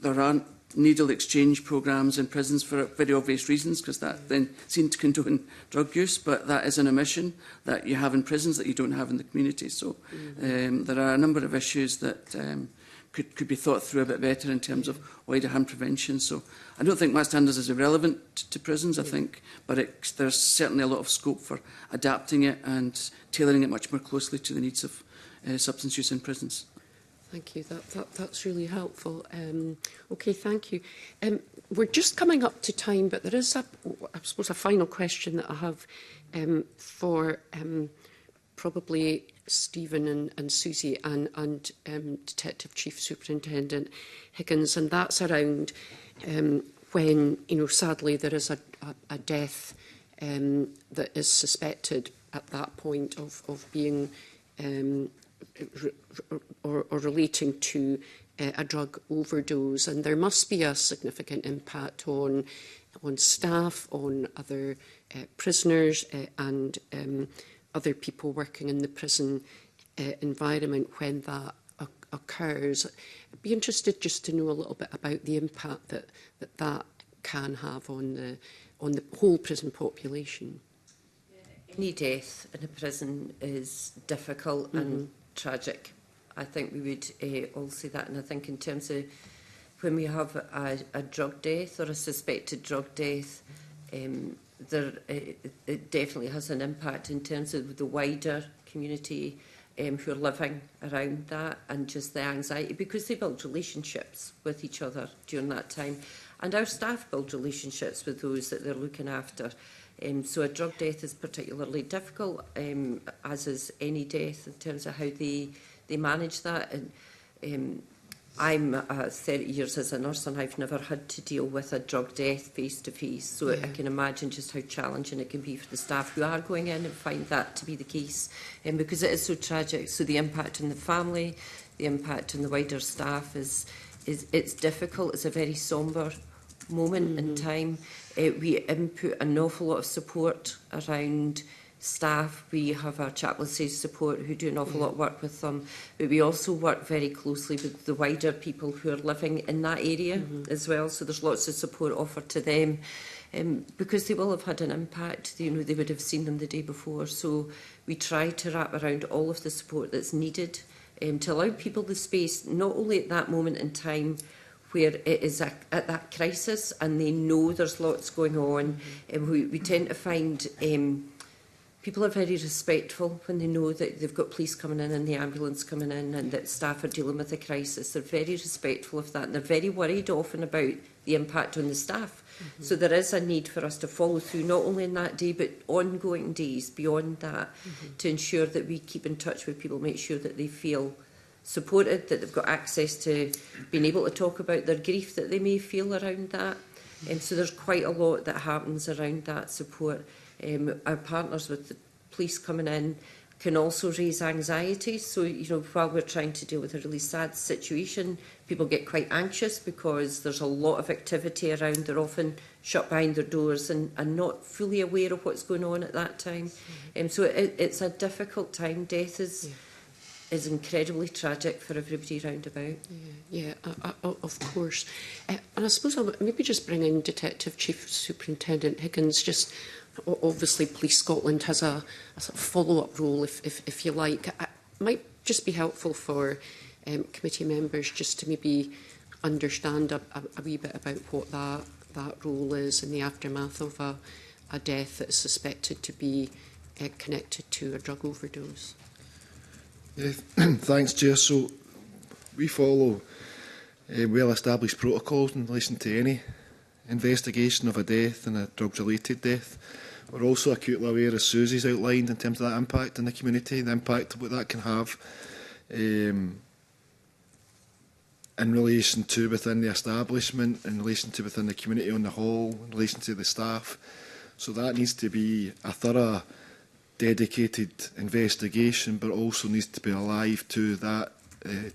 there aren't needle exchange programmes in prisons for very obvious reasons, because that then seemed to condone drug use, but that is an omission that you have in prisons that you don't have in the community. So there are a number of issues that could be thought through a bit better in terms of wider harm prevention. So I don't think MAT standards is irrelevant to prisons, I think, but there's certainly a lot of scope for adapting it and tailoring it much more closely to the needs of substance use in prisons. Thank you. That's really helpful. Okay, thank you. We're just coming up to time, but there is, I suppose, a final question that I have for probably Stephen and Susie and Detective Chief Superintendent Higgins, and that's around when, sadly there is a death that is suspected at that point of being or relating to a drug overdose, and there must be a significant impact on staff, on other prisoners and other people working in the prison environment when that occurs. I'd be interested just to know a little bit about the impact that can have on the whole prison population. Any death in a prison is difficult and tragic. I think we would all say that, and I think in terms of when we have a drug death or a suspected drug death, it definitely has an impact in terms of the wider community who are living around that, and just the anxiety, because they build relationships with each other during that time, and our staff build relationships with those that they're looking after. So a drug death is particularly difficult, as is any death, in terms of how they manage that. And I'm 30 years as a nurse, and I've never had to deal with a drug death face to face. So I can imagine just how challenging it can be for the staff who are going in and find that to be the case, because it is so tragic. So the impact on the family, the impact on the wider staff it's difficult. It's a very sombre moment in time. We input an awful lot of support around staff. We have our chaplaincy support who do an awful lot of work with them, but we also work very closely with the wider people who are living in that area as well. So there's lots of support offered to them, because they will have had an impact. They would have seen them the day before. So we try to wrap around all of the support that's needed to allow people the space, not only at that moment in time where it is at that crisis and they know there's lots going on. We tend to find people are very respectful when they know that they've got police coming in and the ambulance coming in and that staff are dealing with a crisis. They're very respectful of that, and they're very worried often about the impact on the staff. So there is a need for us to follow through, not only in that day, but ongoing days beyond that, to ensure that we keep in touch with people, make sure that they feel supported, that they've got access to being able to talk about their grief that they may feel around that. So there's quite a lot that happens around that support. Our partners with the police coming in can also raise anxiety. So, you know, while we're trying to deal with a really sad situation, people get quite anxious because there's a lot of activity around. They're often shut behind their doors and not fully aware of what's going on at that time. So it's a difficult time. Death is incredibly tragic for everybody round about. Of course. And I suppose I'll maybe just bring in Detective Chief Superintendent Higgins. Just obviously, Police Scotland has a sort of follow-up role, if you like. It might just be helpful for committee members just to maybe understand a wee bit about what that role is in the aftermath of a death that is suspected to be connected to a drug overdose. Thanks, Chair. So we follow well-established protocols in relation to any investigation of a death and a drug-related death. We're also acutely aware, as Susie's outlined, in terms of that impact in the community, the impact of what that can have in relation to within the establishment, in relation to within the community on the whole, in relation to the staff. So that needs to be a thorough, dedicated investigation, but also needs to be alive to that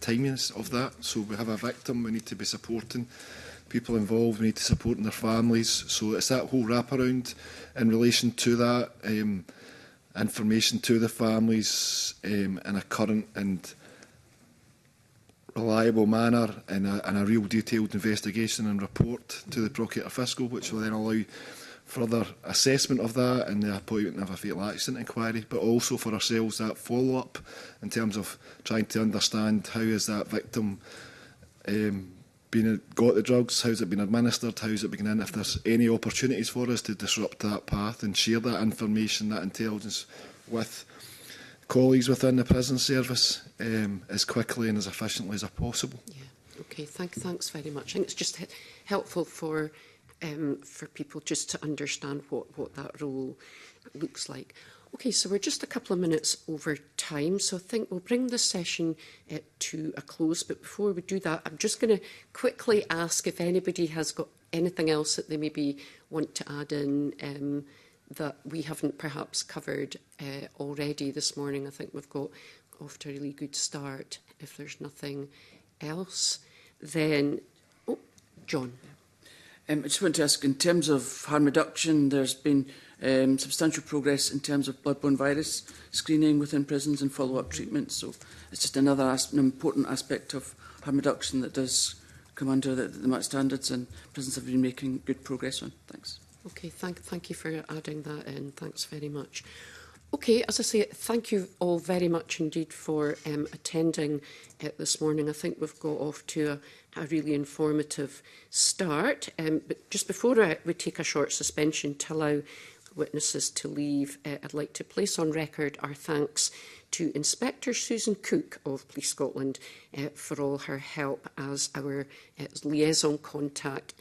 timeliness of that. So we have a victim, we need to be supporting people involved, we need to support their families. So it's that whole wraparound in relation to that, information to the families in a current and reliable manner, and a real detailed investigation and report to the Procurator Fiscal, which will then allow further assessment of that and the appointment of a fatal accident inquiry, but also for ourselves that follow-up in terms of trying to understand how has that victim got the drugs, how's it been administered, how's it beginning, if there's any opportunities for us to disrupt that path and share that information, that intelligence with colleagues within the prison service as quickly and as efficiently as possible. Okay, thanks very much. I think it's just helpful for people just to understand what that role looks like. Okay, so we're just a couple of minutes over time, so I think we'll bring this session to a close. But before we do that, I'm just going to quickly ask if anybody has got anything else that they maybe want to add in that we haven't perhaps covered already this morning. I think we've got off to a really good start. If there's nothing else, then... Oh, John. I just want to ask, in terms of harm reduction, there's been substantial progress in terms of bloodborne virus screening within prisons and follow-up treatment. So it's just an important aspect of harm reduction that does come under the MAT standards, and prisons have been making good progress on. Thanks. Okay, thank you for adding that in. Thanks very much. Okay, as I say, thank you all very much indeed for attending this morning. I think we've got off to a really informative start. But just before we take a short suspension to allow witnesses to leave, I'd like to place on record our thanks to Inspector Susan Cook of Police Scotland for all her help as our liaison contact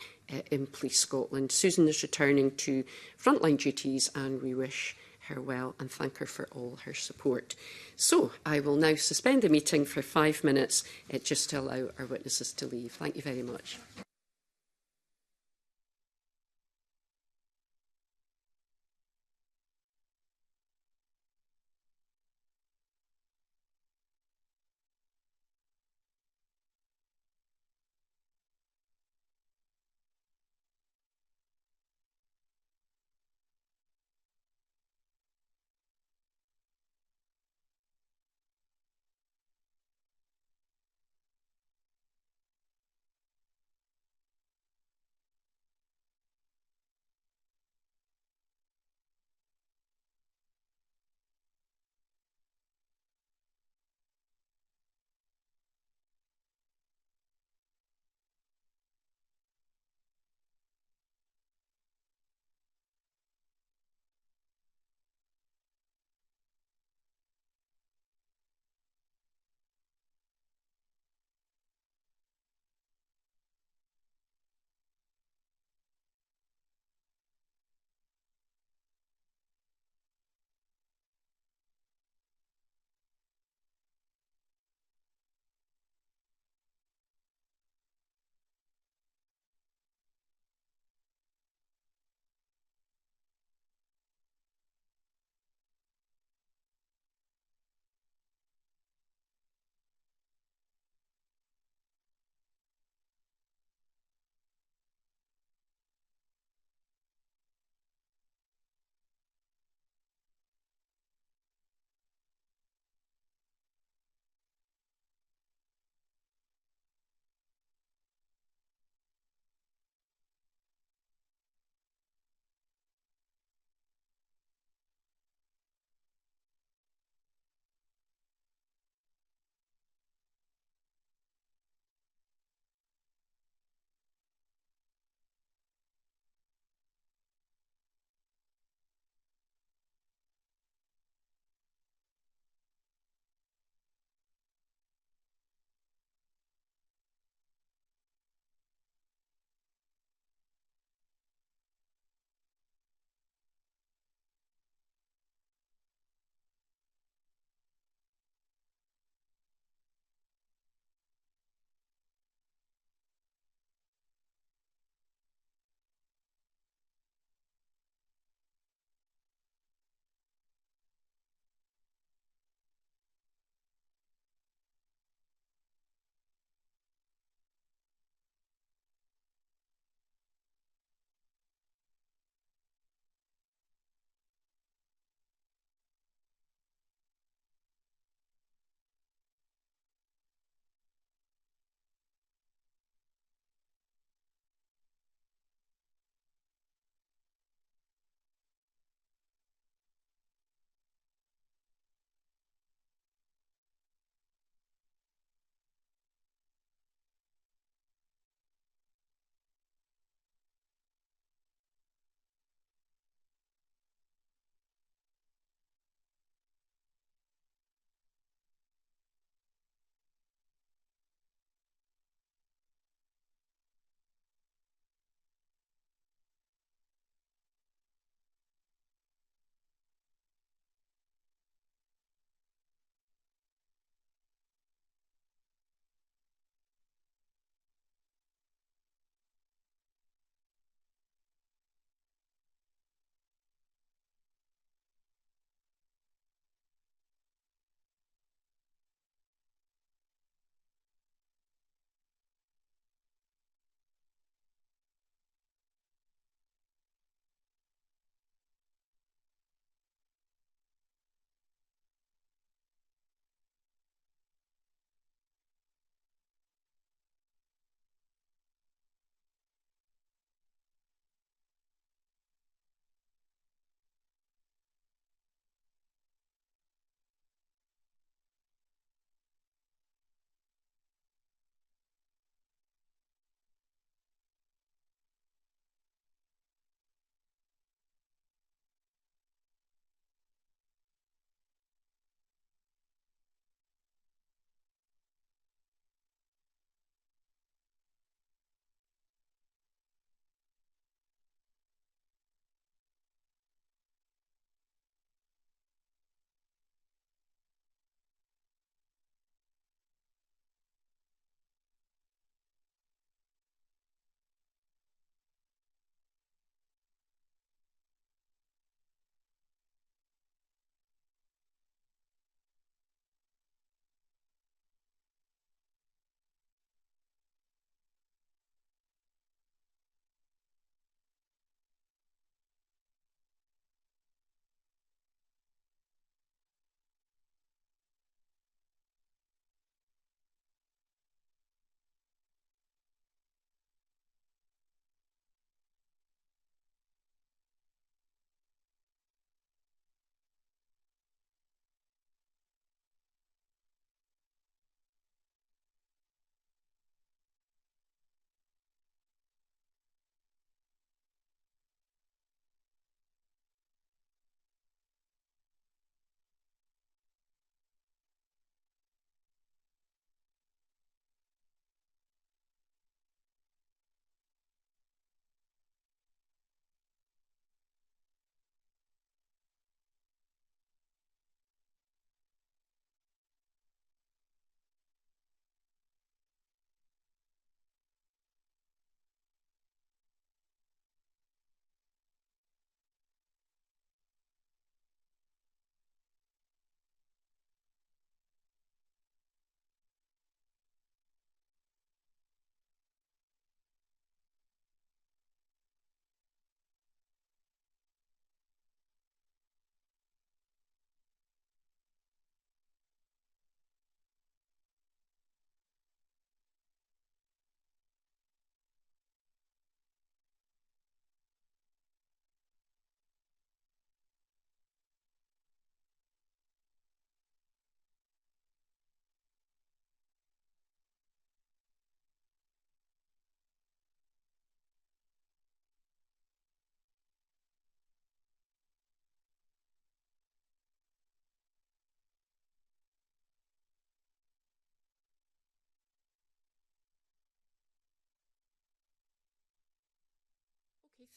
in Police Scotland. Susan is returning to frontline duties, and we wish her well and thank her for all her support. So I will now suspend the meeting for 5 minutes just to allow our witnesses to leave. Thank you very much.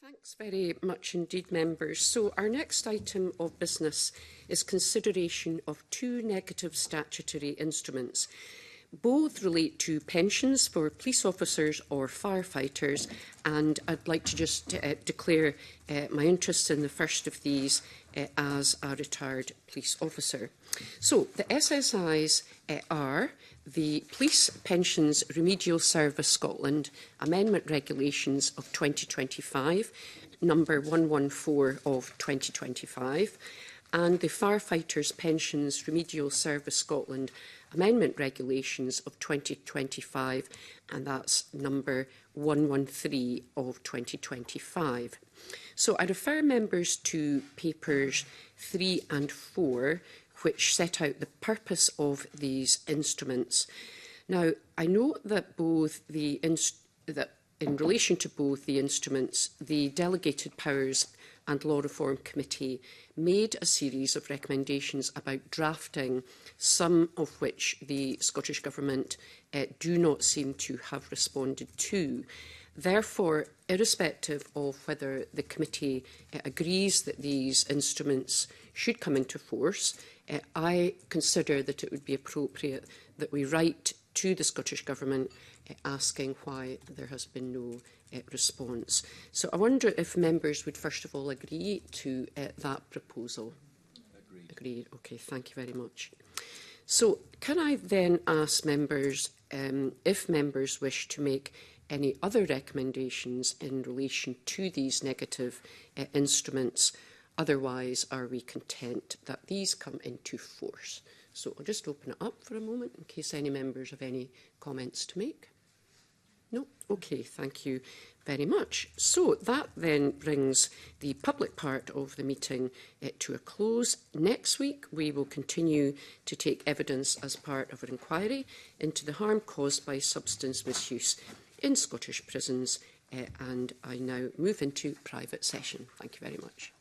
Thanks very much indeed, members. So our next item of business is consideration of two negative statutory instruments. Both relate to pensions for police officers or firefighters, and I'd like to just declare my interest in the first of these as a retired police officer. So the SSIs are the Police Pensions Remedial Service Scotland Amendment Regulations of 2025, number 114 of 2025, and the Firefighters Pensions Remedial Service Scotland Amendment Regulations of 2025, and that's number 113 of 2025. So I refer members to papers 3 and 4, which set out the purpose of these instruments. Now, I note that in relation to both the instruments, the Delegated Powers and Law Reform Committee made a series of recommendations about drafting, some of which the Scottish Government do not seem to have responded to. Therefore, irrespective of whether the committee agrees that these instruments should come into force, I consider that it would be appropriate that we write to the Scottish Government asking why there has been no response. So I wonder if members would first of all agree to that proposal. Agreed. Okay, thank you very much. So can I then ask members if members wish to make any other recommendations in relation to these negative instruments? Otherwise, are we content that these come into force? So I'll just open it up for a moment in case any members have any comments to make. No? Okay, thank you very much. So that then brings the public part of the meeting to a close. Next week, we will continue to take evidence as part of an inquiry into the harm caused by substance misuse in Scottish prisons, and I now move into private session. Thank you very much.